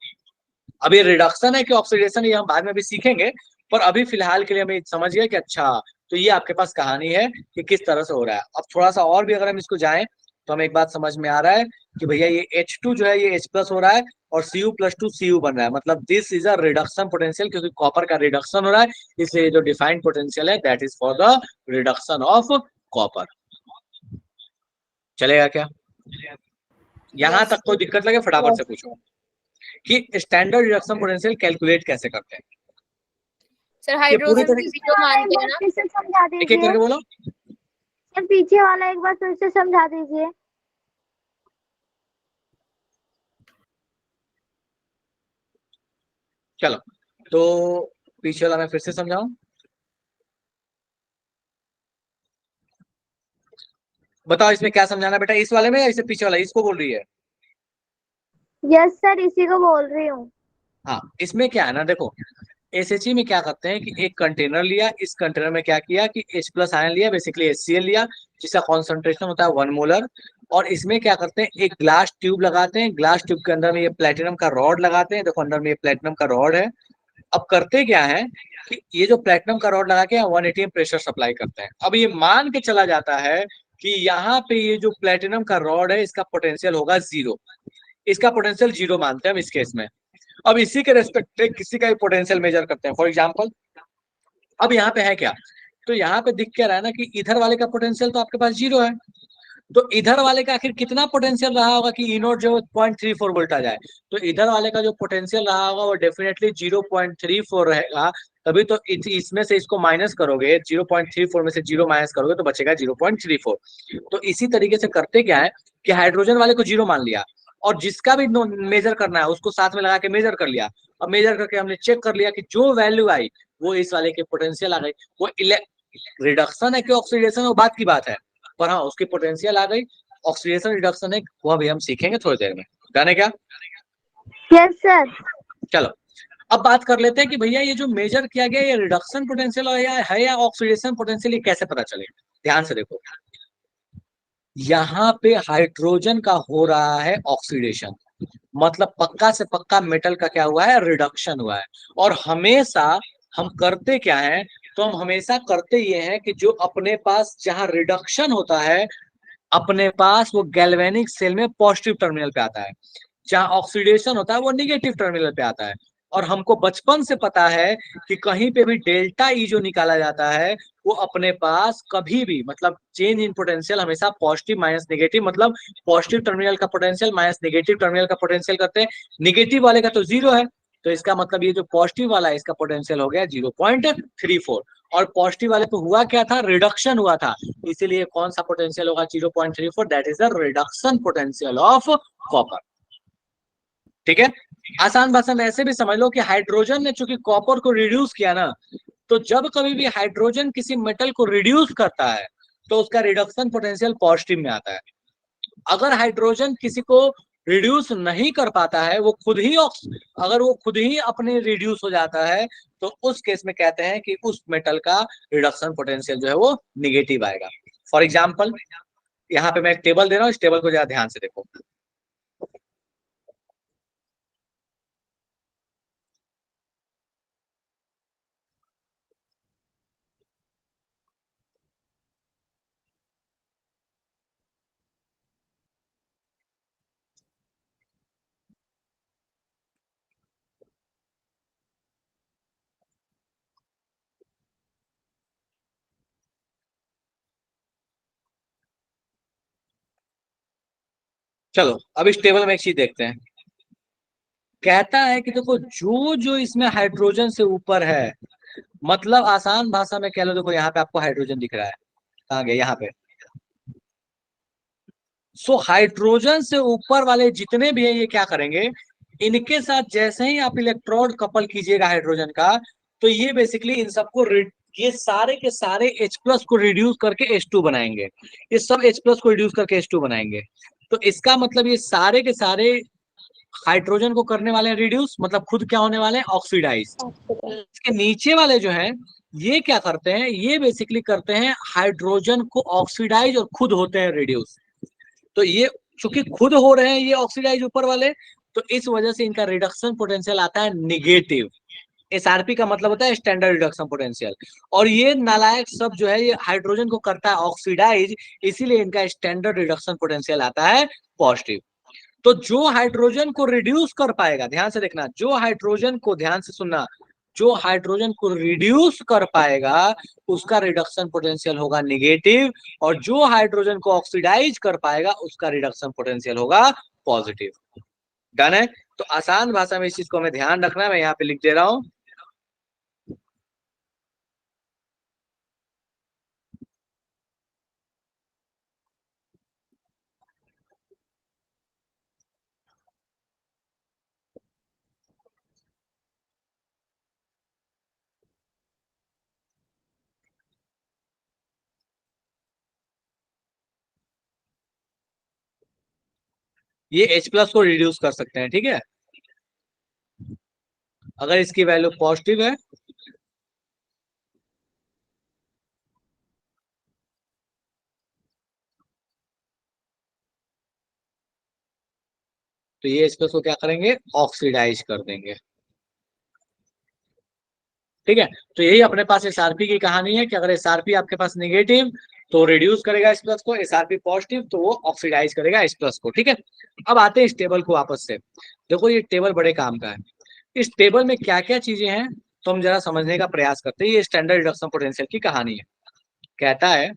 अब ये रिडक्शन है कि ऑक्सीडेशन, ये हम बाद में भी सीखेंगे, पर अभी फिलहाल के लिए हमें समझ गया कि अच्छा, तो ये आपके पास कहानी है कि किस तरह से हो रहा है। अब थोड़ा सा और भी अगर हम इसको जाएं तो हमें एक बात समझ में आ रहा है कि भैया ये H2 जो है ये H+ हो रहा है और Cu+2 Cu बन रहा है। मतलब this is a reduction potential, क्योंकि कॉपर का रिडक्शन हो रहा है, इसलिए जो डिफाइंड पोटेंशियल है that is for the reduction of copper. चलेगा क्या? यहां तक कोई दिक्कत लगे फटाफट से पूछो कि स्टैंडर्ड रिडक्शन पोटेंशियल कैलकुलेट कैसे करते हैं। सर ये पूरी हाइड्रोजन तरह को जीरो मानते हैं ना? फिर से समझा एक एक दीजिए करके बोलो। सर, पीछे वाला एक बार फिर से समझा दीजिए। चलो, तो पीछे वाला मैं फिर से समझाऊं। बताओ इसमें क्या समझाना बेटा, इस वाले में या इससे पीछे वाला, इसको बोल रही है? यस सर, इसी को बोल रही हूँ। हाँ, इसमें क्या है ना, देखो एसएचई में क्या करते हैं कि एक कंटेनर लिया, इस कंटेनर में क्या किया कि H+ आयन लिया, बेसिकली HCl लिया, जिसका कॉन्सेंट्रेशन होता है 1 मोलर। और इसमें क्या करते हैं, एक ग्लास ट्यूब लगाते हैं, ग्लास ट्यूब के अंदर में ये प्लेटिनम का रॉड लगाते हैं। देखो अंदर में ये प्लेटिनम का रॉड है। अब करते क्या है कि ये जो प्लेटिनम का रॉड लगा के 180 प्रेशर सप्लाई करते हैं। अब ये मान के चला जाता है कि यहाँ पे ये जो प्लेटिनम का रॉड है इसका पोटेंशियल होगा 0। इसका पोटेंशियल 0 मानते हैं हम इस केस में। अब इसी के रेस्पेक्ट किसी का भी पोटेंशियल मेजर करते हैं। फॉर एग्जाम्पल, अब यहाँ पे है क्या, तो यहाँ पे दिख क्या रहा है ना कि इधर वाले का पोटेंशियल तो आपके पास 0 है, तो इधर वाले का आखिर कितना पोटेंशियल रहा होगा कि E0 जो 0.34 वोल्ट आ जाए। तो इधर वाले का जो पोटेंशियल रहा होगा वो डेफिनेटली 0.34 रहेगा। तभी तो इसमें से इसको माइनस करोगे, 0.34 में से 0 माइनस करोगे तो बचेगा 0.34। तो इसी तरीके से करते क्या है कि हाइड्रोजन वाले को 0 मान लिया, और जिसका भी मेजर करना है उसको साथ में लगा के मेजर कर लिया। अब मेजर करके हमने चेक कर लिया कि जो वैल्यू आई वो इस वाले के पोटेंशियल आ गई। वो रिडक्शन है कि ऑक्सीडेशन है वो बात की बात है, पर हाँ उसकी पोटेंशियल आ गई। ऑक्सीडेशन रिडक्शन है वो अभी हम सीखेंगे थोड़ी देर में, जाने क्या। Yes sir. चलो, अब बात कर लेते हैं कि भैया ये जो मेजर किया गया ये रिडक्शन पोटेंशियल है या ऑक्सीडेशन पोटेंशियल, ये कैसे पता चले। ध्यान से देखो, यहाँ पे हाइड्रोजन का हो रहा है ऑक्सीडेशन, मतलब पक्का से पक्का मेटल का क्या हुआ है, रिडक्शन हुआ है। और हमेशा हम करते क्या है, तो हम हमेशा करते ये हैं कि जो अपने पास जहां रिडक्शन होता है अपने पास वो गैल्वेनिक सेल में पॉजिटिव टर्मिनल पे आता है, जहां ऑक्सीडेशन होता है वो निगेटिव टर्मिनल पे आता है। और हमको बचपन से पता है कि कहीं पे भी डेल्टा ई जो निकाला जाता है वो अपने पास कभी भी, मतलब चेंज इन पोटेंशियल हमेशा पॉजिटिव माइनस नेगेटिव, मतलब पॉजिटिव टर्मिनल का पोटेंशियल माइनस नेगेटिव टर्मिनल का पोटेंशियल करते हैं। निगेटिव वाले का तो 0 है, तो इसका मतलब ये जो पॉजिटिव वाला है इसका पोटेंशियल हो गया 0.34। और पॉजिटिव वाले पे हुआ क्या था, रिडक्शन हुआ था, इसीलिए कौन सा पोटेंशियल होगा 0.34, that is the reduction potential of copper. ठीक है, आसान भाषा में ऐसे भी समझ लो कि हाइड्रोजन ने चूंकि कॉपर को रिड्यूस किया ना, तो जब कभी भी हाइड्रोजन किसी मेटल को रिड्यूस करता है तो उसका रिडक्शन पोटेंशियल पॉजिटिव में आता है। अगर हाइड्रोजन किसी को रिड्यूस नहीं कर पाता है, वो खुद ही अगर वो खुद ही अपने रिड्यूस हो जाता है, तो उस केस में कहते हैं कि उस मेटल का रिडक्शन पोटेंशियल जो है वो निगेटिव आएगा। फॉर एग्जाम्पल, यहाँ पे मैं एक टेबल दे रहा हूँ, इस टेबल को जरा ध्यान से देखो। चलो, अब इस टेबल में एक चीज देखते हैं। कहता है कि देखो जो जो इसमें हाइड्रोजन से ऊपर है, मतलब आसान भाषा में कह लो, देखो यहाँ पे आपको हाइड्रोजन दिख रहा है, कहाँ गया, यहाँ पे। सो हाइड्रोजन से ऊपर वाले जितने भी हैं ये क्या करेंगे, इनके साथ जैसे ही आप इलेक्ट्रोड कपल कीजिएगा हाइड्रोजन का, तो ये बेसिकली इन सबको ये सारे के सारे H प्लस को रिड्यूस करके H2 बनाएंगे, ये सब H प्लस को रिड्यूस करके H2 बनाएंगे। तो इसका मतलब ये सारे के सारे हाइड्रोजन को करने वाले हैं रिड्यूस, मतलब खुद क्या होने वाले हैं, ऑक्सीडाइज। इसके नीचे वाले जो हैं ये क्या करते हैं, ये बेसिकली करते हैं हाइड्रोजन को ऑक्सीडाइज और खुद होते हैं रिड्यूस। तो ये चूंकि खुद हो रहे हैं ये ऑक्सीडाइज ऊपर वाले, तो इस वजह से इनका रिडक्शन पोटेंशियल आता है निगेटिव। एसआरपी का मतलब होता है स्टैंडर्ड रिडक्शन पोटेंशियल, और ये नालायक सब जो है ये हाइड्रोजन को करता है ऑक्सीडाइज, इसीलिए इनका स्टैंडर्ड रिडक्शन पोटेंशियल आता है पॉजिटिव। तो जो हाइड्रोजन को रिड्यूस कर पाएगा, ध्यान से देखना, जो हाइड्रोजन को, ध्यान से सुनना, जो हाइड्रोजन को रिड्यूस कर पाएगा उसका रिडक्शन पोटेंशियल होगा निगेटिव, और जो हाइड्रोजन को ऑक्सीडाइज कर पाएगा उसका रिडक्शन पोटेंशियल होगा पॉजिटिव। डन है? तो आसान भाषा में इस चीज को हमें ध्यान रखना है, मैं यहाँ पे लिख दे रहा हूं। ये H प्लस को रिड्यूस कर सकते हैं, ठीक है, अगर इसकी वैल्यू पॉजिटिव है तो ये H प्लस को क्या करेंगे, ऑक्सीडाइज कर देंगे। ठीक है, तो यही अपने पास एसआरपी की कहानी है कि अगर एसआरपी आपके पास नेगेटिव तो रिड्यूस करेगा एस प्लस को, एसआरपी पॉजिटिव तो वो ऑक्सीडाइज करेगा एस प्लस को। ठीक है, अब आते हैं इस टेबल को वापस से। देखो ये टेबल बड़े काम का है, इस टेबल में क्या क्या चीजें हैं तो हम जरा समझने का प्रयास करते हैं। ये स्टैंडर्ड रिडक्शन पोटेंशियल की कहानी है। कहता है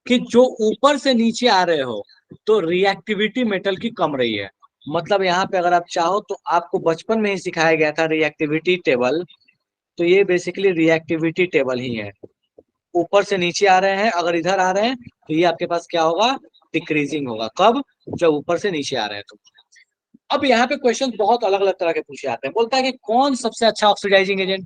कि जो ऊपर से नीचे आ रहे हो तो रिएक्टिविटी मेटल की कम रही है। मतलब यहाँ पे अगर आप चाहो तो आपको बचपन में ही सिखाया गया था रिएक्टिविटी टेबल, तो ये बेसिकली रिएक्टिविटी टेबल ही है। ऊपर से नीचे आ रहे हैं, अगर इधर आ रहे हैं तो ये आपके पास क्या होगा, डिक्रीजिंग होगा। कब, जब ऊपर से नीचे आ रहे हैं तो। अब यहाँ पे क्वेश्चन बहुत अलग अलग तरह के पूछे जाते हैं। बोलता है कि कौन सबसे अच्छा ऑक्सीडाइजिंग एजेंट,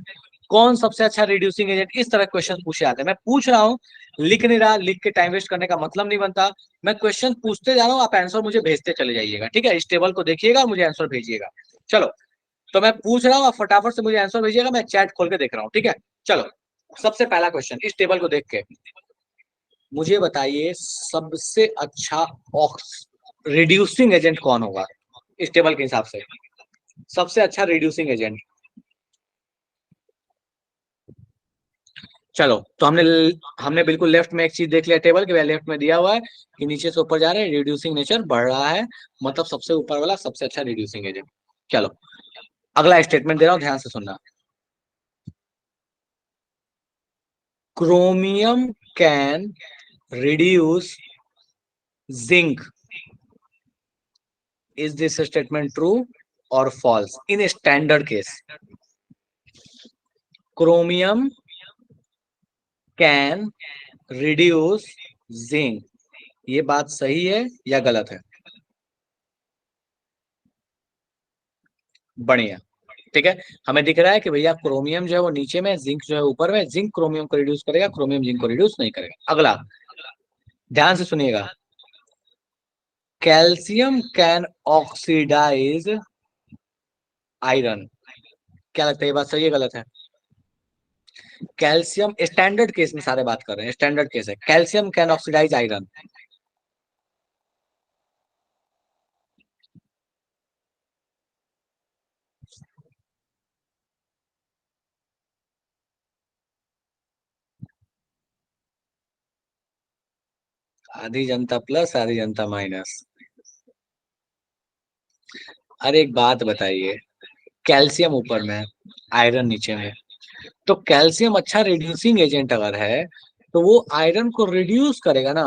कौन सबसे अच्छा रिड्यूसिंग एजेंट, इस तरह क्वेश्चन पूछे जाते हैं। मैं पूछ रहा हूँ, लिख नहीं रहा, लिख के टाइम वेस्ट करने का मतलब नहीं बनता। मैं क्वेश्चन पूछते जा रहा हूँ, आप आंसर मुझे भेजते चले जाइएगा। ठीक है, इस टेबल को देखिएगा और मुझे आंसर भेजिएगा। चलो, तो मैं पूछ रहा हूँ, आप फटाफट से मुझे आंसर भेजिएगा, मैं चैट खोल के देख रहा हूँ। ठीक है, चलो, सबसे पहला क्वेश्चन, इस टेबल को देख के मुझे बताइए सबसे अच्छा रिड्यूसिंग एजेंट कौन होगा इस टेबल के हिसाब से, सबसे अच्छा रिड्यूसिंग एजेंट। चलो, तो हमने बिल्कुल लेफ्ट में एक चीज देख लिया टेबल के, लेफ्ट में दिया हुआ है कि नीचे से ऊपर जा रहे हैं, रिड्यूसिंग नेचर बढ़ रहा है, मतलब सबसे ऊपर वाला सबसे अच्छा रिड्यूसिंग एजेंट। चलो, अगला स्टेटमेंट दे रहा हूं, ध्यान से सुनना। Chromium can reduce zinc, is this statement true और false in standard case? Chromium can reduce zinc, ये बात सही है या गलत है? बढ़िया, ठीक है, हमें दिख रहा है कि भैया क्रोमियम जो है वो नीचे में, जिंक जो है ऊपर में। जिंक क्रोमियम को रिड्यूस करेगा, क्रोमियम जिंक को रिड्यूस नहीं करेगा। अगला, ध्यान से सुनिएगा, कैल्शियम कैन ऑक्सीडाइज आयरन, क्या लगता है ये बात सही है गलत है? कैल्शियम, स्टैंडर्ड केस में सारे बात कर रहे हैं, स्टैंडर्ड केस है, कैल्शियम कैन ऑक्सीडाइज आयरन। आधी जनता प्लस आधी जनता माइनस। अरे एक बात बताइए, कैल्शियम ऊपर में है, आयरन नीचे में, तो कैल्शियम अच्छा रिड्यूसिंग एजेंट अगर है तो वो आयरन को रिड्यूस करेगा ना,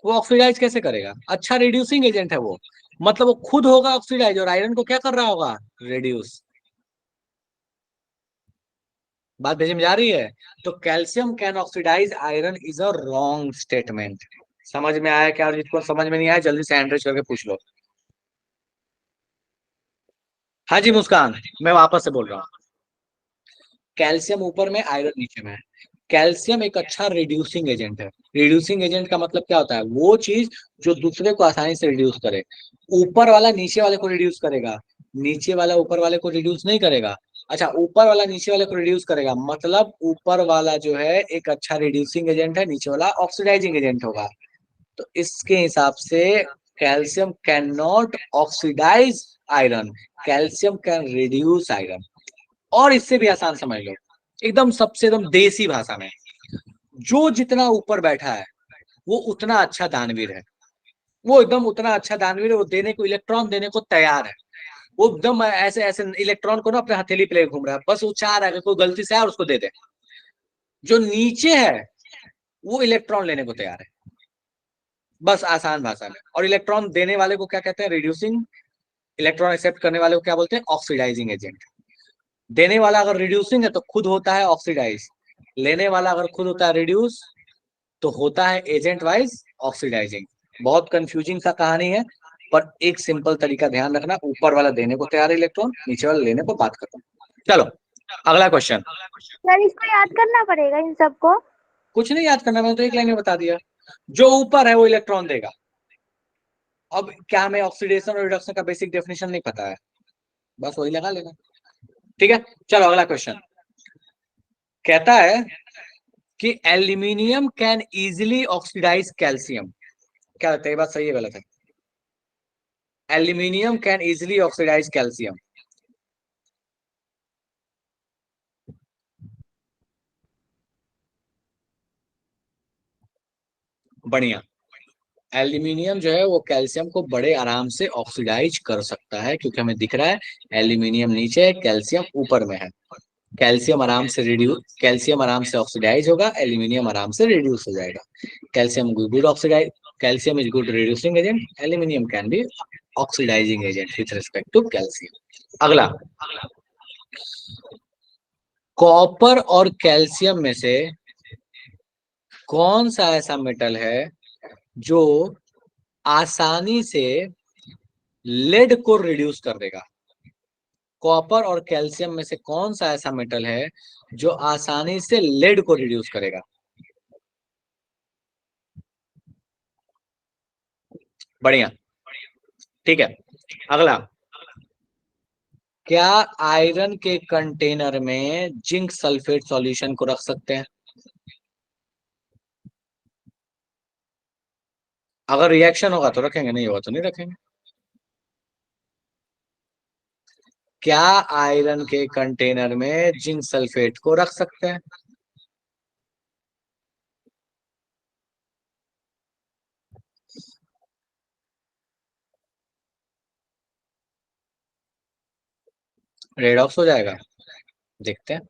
वो ऑक्सीडाइज कैसे करेगा? अच्छा रिड्यूसिंग एजेंट है वो, मतलब वो खुद होगा ऑक्सीडाइज और आयरन को क्या कर रहा होगा, रिड्यूस। बात भेज में जा रही है? तो calcium can oxidise iron is a wrong statement. समझ में आया क्या? और जिसको समझ में नहीं आया जल्दी से हैंड रेज करके पूछ लो। हाँ जी मुस्कान, मैं वापस से बोल रहा हूँ। कैल्शियम ऊपर में, आयरन नीचे में है। कैल्शियम एक अच्छा रिड्यूसिंग एजेंट है। रिड्यूसिंग एजेंट का मतलब क्या होता है? वो चीज जो दूसरे को आसानी से रिड्यूस करे। ऊपर वाला नीचे वाले को रिड्यूस करेगा, नीचे वाला ऊपर वाले को रिड्यूस नहीं करेगा। अच्छा, ऊपर वाला नीचे वाले को रिड्यूस करेगा, मतलब ऊपर वाला जो है एक अच्छा रिड्यूसिंग एजेंट है, नीचे वाला ऑक्सीडाइजिंग एजेंट होगा। तो इसके हिसाब से calcium can not oxidise iron, calcium can reduce iron. और इससे भी आसान समझ लो, एकदम सबसे एकदम देसी भाषा में, जो जितना ऊपर बैठा है वो उतना अच्छा दानवीर है। वो एकदम उतना अच्छा दानवीर है, वो देने को, इलेक्ट्रॉन देने को तैयार है। वो एकदम ऐसे ऐसे इलेक्ट्रॉन को ना अपने हथेली पे लेके घूम रहा है, बस वो चाह रहा है कि कोई गलती से आए और उसको दे दे। जो नीचे है वो इलेक्ट्रॉन लेने को तैयार है, बस आसान भाषा में। और इलेक्ट्रॉन देने वाले को क्या कहते हैं? रिड्यूसिंग। इलेक्ट्रॉन एक्सेप्ट करने वाले को क्या बोलते हैं? Oxidising agent. देने वाला अगर रिड्यूसिंग है तो खुद होता है ऑक्सीडाइज, लेने वाला अगर खुद होता है रिड्यूस तो होता है एजेंट वाइज ऑक्सीडाइजिंग। बहुत कंफ्यूजिंग सा कहानी है, पर एक सिंपल तरीका ध्यान रखना, ऊपर वाला देने को तैयार है इलेक्ट्रॉन, नीचे वाला लेने को बात करता हूँ। चलो अगला क्वेश्चन। सर इसको याद करना पड़ेगा इन सबको? कुछ नहीं याद करना, मैंने तो एक लाइन में बता दिया। जो ऊपर है वो इलेक्ट्रॉन देगा। अब क्या हमें ऑक्सीडेशन और रिडक्शन का बेसिक डेफिनेशन नहीं पता है, बस वही लगा लेना। ठीक है, चलो अगला क्वेश्चन। कहता है कि aluminium can easily oxidise calcium. क्या लगता है, ये बात सही है गलत है? Aluminium can easily oxidise calcium. बढ़िया। एल्यूमिनियम जो है वो कैल्शियम को बड़े आराम से ऑक्सीडाइज कर सकता है, क्योंकि हमें दिख रहा है एल्यूमिनियम नीचे है, कैल्शियम ऊपर में है। कैल्शियम आराम से ऑक्सीडाइज होगा, एल्यूमिनियम आराम से रिड्यूस हो जाएगा। Calcium is good reducing agent, aluminium can be oxidising agent with respect to calcium. अगला, कॉपर और कैल्शियम में से कौन सा ऐसा मेटल है जो आसानी से लेड को रिड्यूस कर देगा? कॉपर और कैल्शियम में से कौन सा ऐसा मेटल है जो आसानी से लेड को रिड्यूस करेगा? बढ़िया, ठीक है। अगला, क्या आयरन के कंटेनर में जिंक सल्फेट सॉल्यूशन को रख सकते हैं? अगर रिएक्शन होगा तो रखेंगे, नहीं होगा तो नहीं रखेंगे। क्या आयरन के कंटेनर में जिंक सल्फेट को रख सकते हैं? रेडॉक्स हो जाएगा, देखते हैं।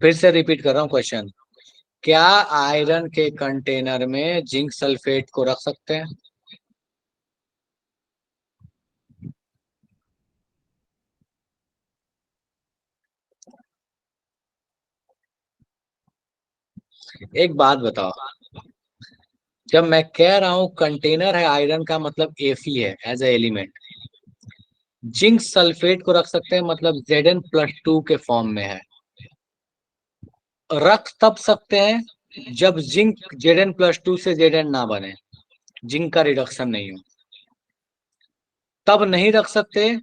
फिर से रिपीट कर रहा हूं क्वेश्चन। क्या आयरन के कंटेनर में जिंक सल्फेट को रख सकते हैं? एक बात बताओ, जब मैं कह रहा हूं कंटेनर है आयरन का, मतलब एफी है as a element. Zinc sulphate को रख सकते हैं मतलब Zn+2 के फॉर्म में है। रख तब सकते हैं जब जिंक Zn+2 से Zn ना बने, जिंक का रिडक्शन नहीं हो। तब नहीं रख सकते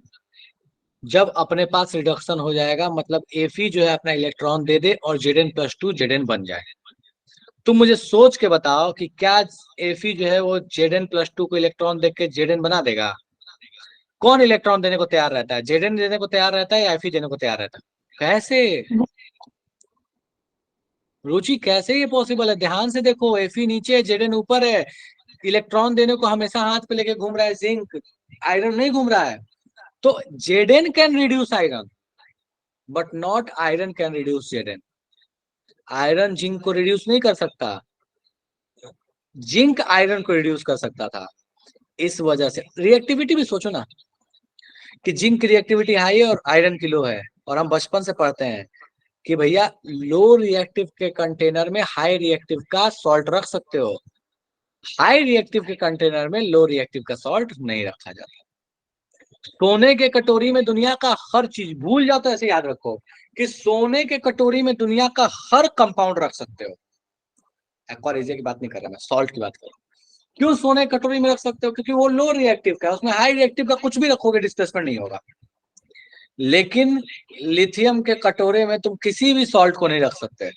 जब अपने पास रिडक्शन हो जाएगा, मतलब एफी जो है अपना इलेक्ट्रॉन दे दे और Zn+2 Zn बन जाए। तुम मुझे सोच के बताओ कि क्या एफी जो है वो Zn+2 को इलेक्ट्रॉन देख के Zn बना देगा? कौन इलेक्ट्रॉन देने को तैयार रहता है? Zn देने को तैयार रहता है या एफी देने को तैयार रहता है? कैसे रुचि, कैसे ये पॉसिबल है? ध्यान से देखो, एफी नीचे है, Zn ऊपर है। इलेक्ट्रॉन देने को हमेशा हाथ पे लेके घूम रहा है जिंक, आयरन नहीं घूम रहा है। तो Zn can reduce iron but not iron can reduce Zn। Iron zinc को रिड्यूस नहीं कर सकता, जिंक आयरन को रिड्यूस कर सकता था। इस वजह से रिएक्टिविटी भी सोचो ना, कि जिंक की रिएक्टिविटी हाई है और आयरन की लो है। और हम बचपन से पढ़ते हैं कि भैया लो रिएक्टिव के कंटेनर में हाई रिएक्टिव का सॉल्ट रख सकते हो। हाई रिएक्टिव के कंटेनर में लो रिएक्टिव का सॉल्ट नहीं रखा जाता। सोने के कटोरी में दुनिया का हर चीज, भूल जाओ तो ऐसे याद रखो कि सोने के कटोरी में दुनिया का हर कंपाउंड रख सकते हो। एक्वारेजिया की बात नहीं कर रहा मैं, सॉल्ट की बात कर रहा हूँ। क्यों सोने की कटोरी में रख सकते हो? क्योंकि वो लो रिएक्टिव का है, उसमें हाई रिएक्टिव का कुछ भी रखोगे डिस्प्लेसमेंट नहीं होगा। लेकिन लिथियम के कटोरे में तुम किसी भी सॉल्ट को नहीं रख सकते,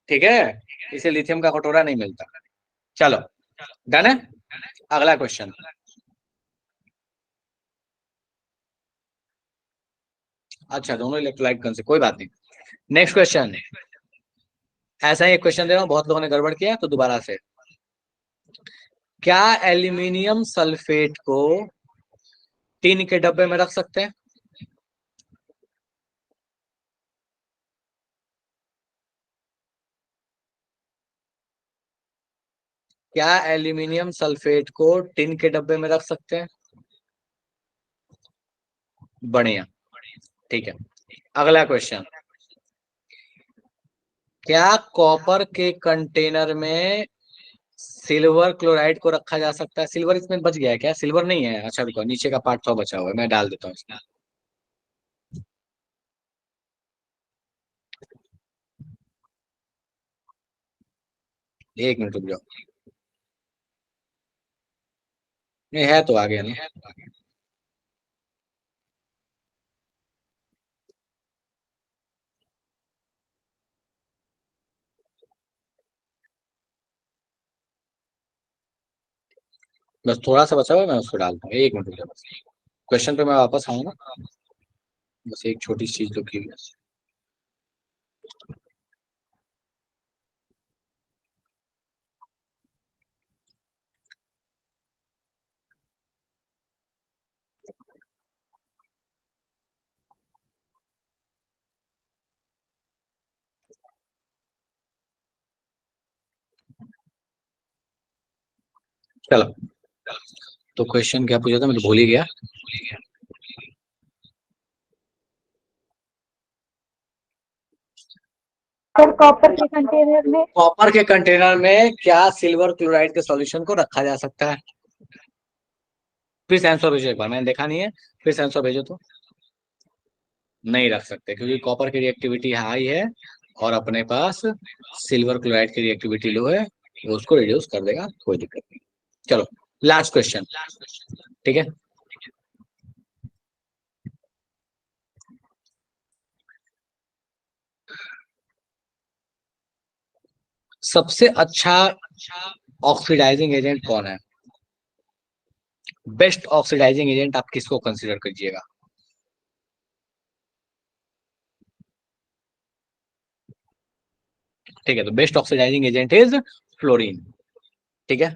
ठीक है? इसे लिथियम का कटोरा नहीं मिलता। चलो डन है। अगला क्वेश्चन। अच्छा दोनों इलेक्ट्रोलाइट कौन से, कोई बात नहीं। Next question. ऐसा ही एक क्वेश्चन दे रहा हूं, बहुत लोगों ने गड़बड़ किया तो दोबारा से। क्या एल्यूमिनियम सल्फेट को टीन के डब्बे में रख सकते हैं? क्या एल्यूमिनियम सल्फेट को टिन के डब्बे में रख सकते हैं? बढ़िया, ठीक है। अगला क्वेश्चन। क्या कॉपर के कंटेनर में सिल्वर क्लोराइड को रखा जा सकता है? सिल्वर इसमें बच गया है क्या? सिल्वर नहीं है, अच्छा रुको, नीचे का पार्ट तो बचा हुआ है, मैं डाल देता हूँ इसमें। एक मिनट रुक जाओ, नहीं है तो आ गया ना। बस थोड़ा सा बचा हुआ है, मैं उसको डालता हूँ, एक मिनट रुक जाओ बस। क्वेश्चन पे मैं वापस आऊंगा, बस एक छोटी सी चीज तो की है। चलो, तो क्वेश्चन क्या पूछा था, मैं तो भूल ही गया। सर कॉपर के कंटेनर में कॉपर के कंटेनर में क्या सिल्वर क्लोराइड के सॉल्यूशन को रखा जा सकता है? फिर से आंसर भेजो एक बार, मैंने देखा नहीं है, फिर से आंसर भेजो तो। नहीं रख सकते क्योंकि कॉपर की रिएक्टिविटी हाई है और अपने पास सिल्वर क्लोराइड की रिएक्टिविटी लो है, वो उसको रिड्यूस कर देगा, कोई दिक्कत नहीं। चलो लास्ट क्वेश्चन, ठीक है। सबसे अच्छा ऑक्सीडाइजिंग एजेंट कौन है? बेस्ट ऑक्सीडाइजिंग एजेंट आप किसको कंसीडर कीजिएगा? ठीक है, तो best oxidising agent is fluorine, ठीक है।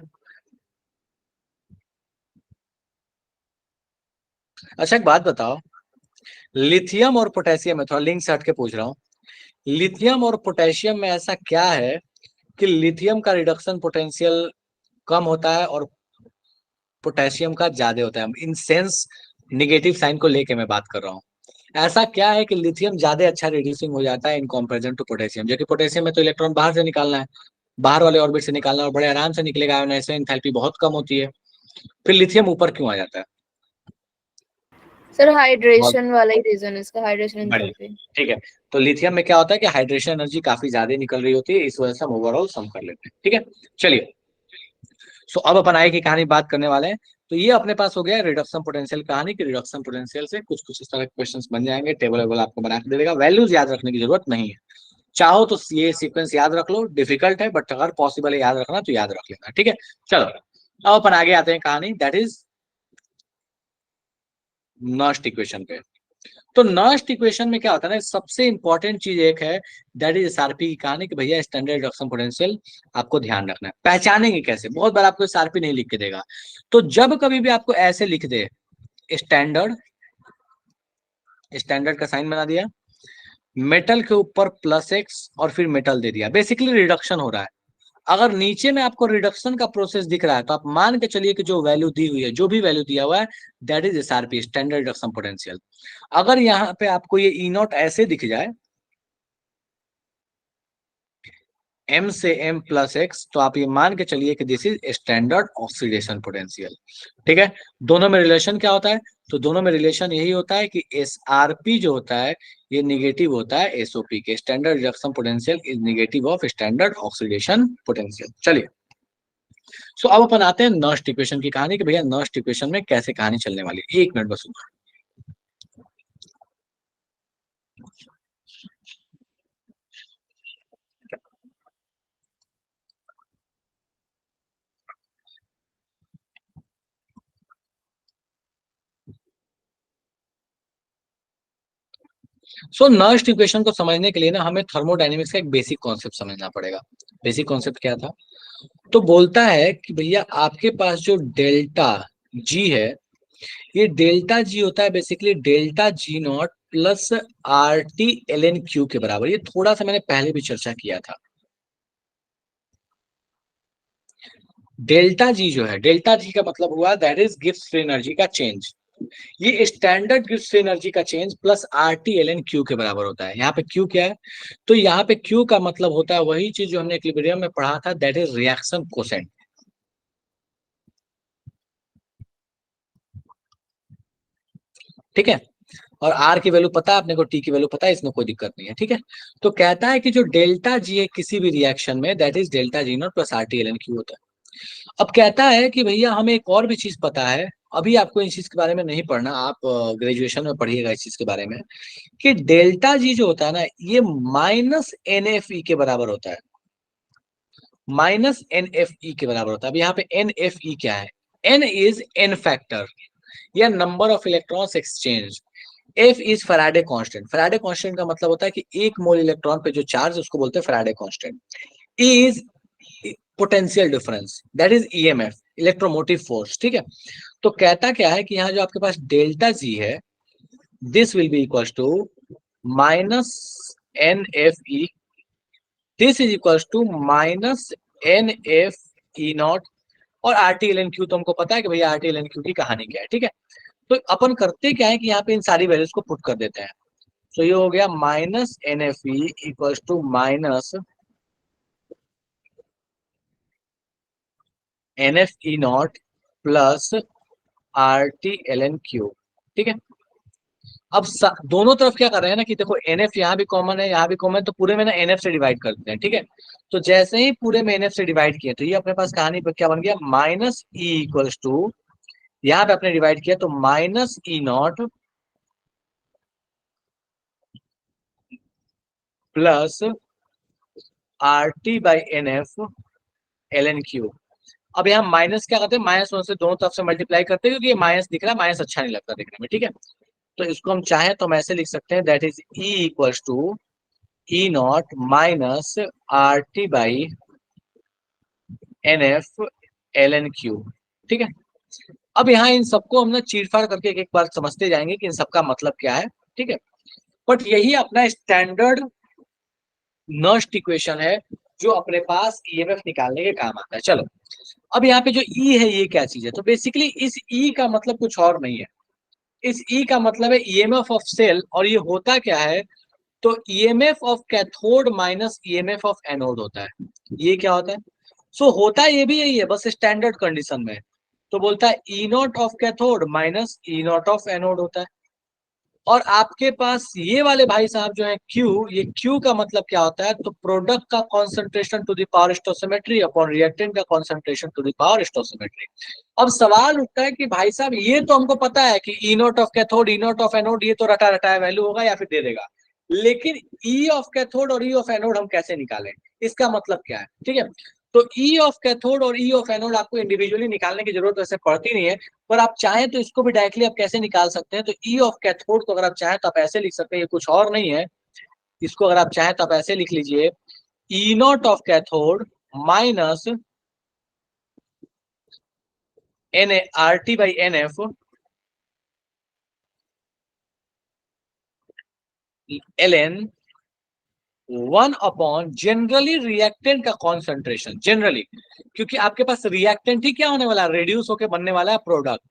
अच्छा एक बात बताओ, लिथियम और पोटेशियम में, थोड़ा लिंक से हट के पूछ रहा हूँ, लिथियम और पोटेशियम में ऐसा क्या है कि लिथियम का रिडक्शन पोटेंशियल कम होता है और पोटेशियम का ज्यादा होता है? इन सेंस निगेटिव साइन को लेके मैं बात कर रहा हूँ। ऐसा क्या है कि लिथियम ज्यादा अच्छा रिड्यूसिंग हो जाता है इन कंपैरिजन टू पोटेशियम? जबकि पोटेशियम में तो इलेक्ट्रॉन बाहर से निकालना है, बाहर वाले ऑर्बिट से निकालना है और बड़े आराम से निकलेगा, आयोनाइजेशन एंथैल्पी बहुत कम होती है। फिर लिथियम ऊपर क्यों आ जाता है? सर बहुत हाइड्रेशन वाला ही रीजन है इसका, हाइड्रेशन बढ़िया, एंथैल्पी। ठीक है। तो लिथियम में क्या होता है कि हाइड्रेशन एनर्जी काफी ज्यादा निकल रही होती है, इस वजह से हम ओवरऑल सम कर लेते हैं, ठीक है। चलिए, सो अब अपन आगे की कहानी बात करने वाले हैं। तो ये अपने पास हो गया रिडक्शन पोटेंशियल कहानी की। रिडक्शन पोटेंशियल से कुछ कुछ इस तरह के क्वेश्चंस बन जाएंगे, टेबल वेबल आपको बना के दे देगा, वैल्यूज याद रखने की जरूरत नहीं है। चाहो तो ये सीक्वेंस याद रख लो, डिफिकल्ट है बट अगर पॉसिबल है याद रखना तो याद रख लेना, ठीक है। चलो अब अपन आगे आते हैं कहानी, दैट इज नॉस्ट इक्वेशन पे। तो नॉस्ट इक्वेशन में क्या होता है ना, सबसे इंपॉर्टेंट चीज एक है, दैट इज एसआरपी की कहानी, कि भैया स्टैंडर्ड रिडक्शन पोटेंशियल आपको ध्यान रखना है। पहचानेंगे कैसे? बहुत बार आपको एसआरपी नहीं लिख के देगा, तो जब कभी भी आपको ऐसे लिख दे स्टैंडर्ड, स्टैंडर्ड का साइन बना दिया, मेटल के ऊपर प्लस एक्स और फिर मेटल दे दिया, बेसिकली रिडक्शन हो रहा है। अगर नीचे में आपको रिडक्शन का प्रोसेस दिख रहा है तो आप मान के चलिए कि जो वैल्यू दी हुई है, जो भी वैल्यू दिया हुआ है, that is SRP, standard reduction potential. अगर यहाँ पे आपको ये ई नॉट ऐसे दिख जाए, m से m प्लस एक्स, तो आप ये मान के चलिए कि this is standard oxidation potential. ठीक है, दोनों में रिलेशन क्या होता है? तो दोनों में रिलेशन यही होता है कि SRP जो होता है ये निगेटिव होता है SOP के, standard reduction potential is negative of standard oxidation potential. चलिए, सो अब अपन आते हैं नर्स्ट इक्वेशन की कहानी, कि भैया नर्स्ट इक्वेशन में कैसे कहानी चलने वाली है। एक मिनट बस सुनो। सो नर्स्ट इक्वेशन को समझने के लिए ना हमें थर्मोडायनेमिक्स का एक बेसिक कॉन्सेप्ट समझना पड़ेगा। बेसिक कॉन्सेप्ट क्या था? तो बोलता है कि भैया आपके पास जो डेल्टा जी है, ये डेल्टा जी होता है basically delta G not plus RT ln Q के बराबर। ये थोड़ा सा मैंने पहले भी चर्चा किया था। डेल्टा जी जो है, डेल्टा जी का मतलब हुआ that is Gibbs free energy का चेंज। ये स्टैंडर्ड गिब्स फ्री एनर्जी का change plus RT ln Q के बराबर होता है। यहाँ पे Q क्या है? तो यहाँ पे Q का मतलब होता है वही चीज जो हमने इक्विलिब्रियम में पढ़ा था, दैट इज रिएक्शन कोसेंट। ठीक है, और R की वैल्यू पता है अपने को, T की वैल्यू पता है, इसमें कोई दिक्कत नहीं है। ठीक है, तो कहता है कि जो डेल्टा जी है किसी भी रिएक्शन में, that is delta G not plus RT ln Q होता है। अब कहता है कि भैया हमें एक और भी चीज पता है, अभी आपको इन चीज के बारे में नहीं पढ़ना, आप ग्रेजुएशन में पढ़िएगा इस चीज के बारे में, कि डेल्टा जी जो होता है ना ये माइनस NFE के बराबर होता है। माइनस NFE के बराबर होता है। अब यहाँ पे NFE क्या है? N इज N फैक्टर या number of electrons exchange. F is Faraday constant. Faraday constant का मतलब होता है कि एक मोल इलेक्ट्रॉन पे जो चार्ज उसको बोलते हैं Faraday constant. E is potential difference, that is EMF, electromotive force. ठीक है, तो कहता क्या है कि यहाँ जो आपके पास डेल्टा जी है, this will be equal to minus NFE, this is equal to minus NFE naught, और RT ln Q तो हमको पता है कि भैया RT ln Q की कहानी क्या है। ठीक है, तो अपन करते क्या है कि यहाँ पे इन सारी वैल्यूज को पुट कर देते हैं। तो ये हो गया minus NFE equal to minus NFE naught plus RT ln Q। ठीक है, अब दोनों तरफ क्या कर रहे हैं ना कि देखो NF यहाँ भी कॉमन है, यहाँ भी कॉमन है, तो पूरे में ना NF से डिवाइड करते हैं। ठीक है, तो जैसे ही पूरे में NF से डिवाइड किया तो ये अपने पास कहानी पर क्या बन गया, माइनस E इक्वल्स टू, यहाँ पे आपने डिवाइड किया तो minus E not plus RT/NF ln Q। अब यहाँ माइनस क्या करते हैं, माइनस वन से दोनों तरफ से मल्टीप्लाई करते हैं, क्योंकि ये माइनस दिख रहा है, माइनस अच्छा नहीं लगता दिखने में। ठीक है, तो इसको हम चाहें तो हम ऐसे लिख सकते हैं, that is E equals to E naught minus RT/NF ln Q। ठीक है, अब यहाँ इन सबको हम ना चीरफाड़ करके एक एक बार समझते जाएंगे कि इन सबका मतलब क्या है। ठीक है, बट यही अपना स्टैंडर्ड नर्स्ट इक्वेशन है जो अपने पास EMF निकालने के काम आता है। चलो, अब यहाँ पे जो E है ये क्या चीज है? तो बेसिकली इस E का मतलब कुछ और नहीं है, इस E का मतलब है EMF ऑफ सेल। और ये होता क्या है? तो EMF of cathode minus EMF of anode होता है। ये क्या होता है? सो होता ये भी यही है, बस स्टैंडर्ड कंडीशन में। तो बोलता है E not of cathode minus E not of anode होता है। और आपके पास ये वाले भाई साहब जो है Q, ये Q का मतलब क्या होता है? तो प्रोडक्ट का concentration to the power stoichiometry upon reactant का concentration to the power stoichiometry. अब सवाल उठता है कि भाई साहब ये तो हमको पता है कि E not of cathode E not of anode ये तो रटा रटाया वैल्यू होगा या फिर दे देगा, लेकिन E ऑफ कैथोड और E ऑफ एनोड हम कैसे निकालें? इसका मतलब क्या है? ठीक है, तो E ऑफ कैथोड और E ऑफ एनोड आपको इंडिविजुअली निकालने की जरूरत वैसे पड़ती नहीं है, पर आप चाहें तो इसको भी डायरेक्टली आप कैसे निकाल सकते हैं? तो E ऑफ कैथोड को अगर आप चाहें तो आप ऐसे लिख सकते हैं, ये कुछ और नहीं है, इसको अगर आप चाहें तो आप ऐसे लिख लीजिए, E not of cathode minus RT/NF ln 1 upon generally reactant का कॉन्सेंट्रेशन। जनरली क्योंकि आपके पास रिएक्टेंट ही क्या होने वाला है, रिड्यूस होकर बनने वाला है प्रोडक्ट।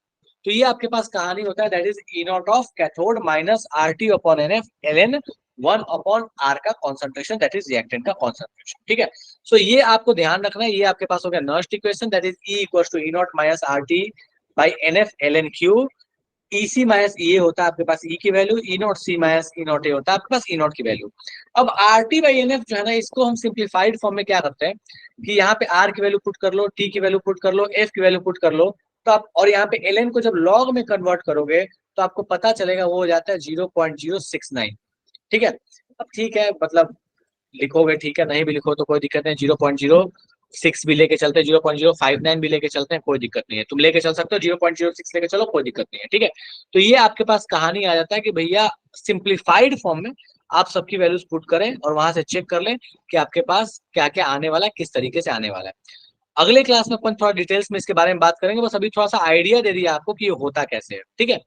तो ये आपके पास कहानी होता है, that is E not of cathode minus RT upon NF ln 1/r का कॉन्सेंट्रेशन, दैट इज रिएक्टेंट का कॉन्सेंट्रेशन। ठीक है, सो ये आपको ध्यान रखना है। ये आपके पास हो गया Nernst equation, that is E equals to E0 minus RT by NF ln Q। EC minus EA होता है आपके पास E की value, E0 C minus E0 A होता है आपके पास E0 की वैल्यू। अब RT बाई NF जो है ना, इसको हम सिंप्लीफाइड फॉर्म में क्या करते हैं कि यहाँ पे R की वैल्यू पुट कर लो, T की वैल्यू पुट कर लो, F की वैल्यू पुट कर लो, तो आप और यहाँ पे ln को जब लॉग में कन्वर्ट करोगे तो आपको पता चलेगा वो हो जाता है 0.069। ठीक है, अब ठीक है, मतलब लिखोगे ठीक है, नहीं भी लिखो तो कोई दिक्कत नहीं, 0.06 भी लेके चलते हैं, 0.059 भी लेके चलते हैं, कोई दिक्कत नहीं है, तुम लेके चल सकते हो 0.06 लेके चलो, कोई दिक्कत नहीं है। ठीक है, तो ये आपके पास कहानी आ जाता है कि भैया सिंप्लीफाइड फॉर्म में आप सबकी वैल्यूज पुट करें और वहां से चेक कर लें कि आपके पास क्या क्या आने वाला है, किस तरीके से आने वाला है। अगले क्लास में अपन थोड़ा डिटेल्स में इसके बारे में बात करेंगे, बस अभी थोड़ा सा आइडिया दे दिया आपको कि ये होता कैसे है। ठीक है,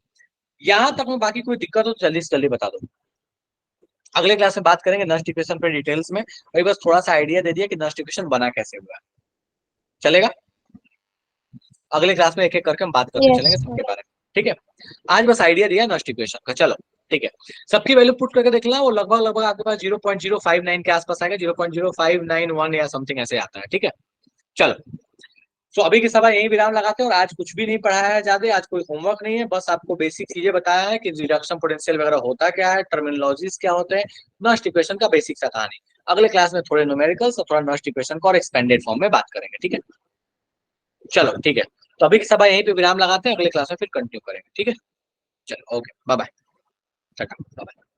यहां तक में बाकी कोई दिक्कत हो तो जल्दी से जल्दी बता दो। अगले क्लास में बात करेंगे नस्ट इक्वेशन पे डिटेल्स में, वही बस थोड़ा सा आइडिया दे दिया कि नस्ट इक्वेशन बना कैसे हुआ है। चलेगा, अगले क्लास में एक एक करके हम बात करते चलेंगे सबके बारे में। ठीक है, आज बस आइडिया दिया नस्ट इक्वेशन का। चलो ठीक है, सबकी वैल्यू पुट करके देख लो, वो लगभग लगभग आपके पास 0.059 के आसपास आएगा, 0.0591 या समथिंग ऐसे आता है। ठीक है, चलो, तो अभी की सभा यही विराम लगाते हैं और आज कुछ भी नहीं पढ़ाया है ज्यादा, आज कोई होमवर्क नहीं है, बस आपको बेसिक चीजें बताया है कि रिडक्शन पोटेंशियल वगैरह होता क्या है, टर्मिनोलॉजीज क्या होते हैं, नस्ट इक्वेशन का बेसिक सा कहानी। अगले क्लास में थोड़े न्यूमेरिकल्स और थोड़ा नस्ट इक्वेशन का और एक्सपेंडेड फॉर्म में बात करेंगे। ठीक है, चलो ठीक है, तो अभी की सभा यहीं पे विराम लगाते हैं, अगले क्लास में फिर कंटिन्यू करेंगे। ठीक है, चलो ओके, बाय बाय, टाटा, बाय बाय।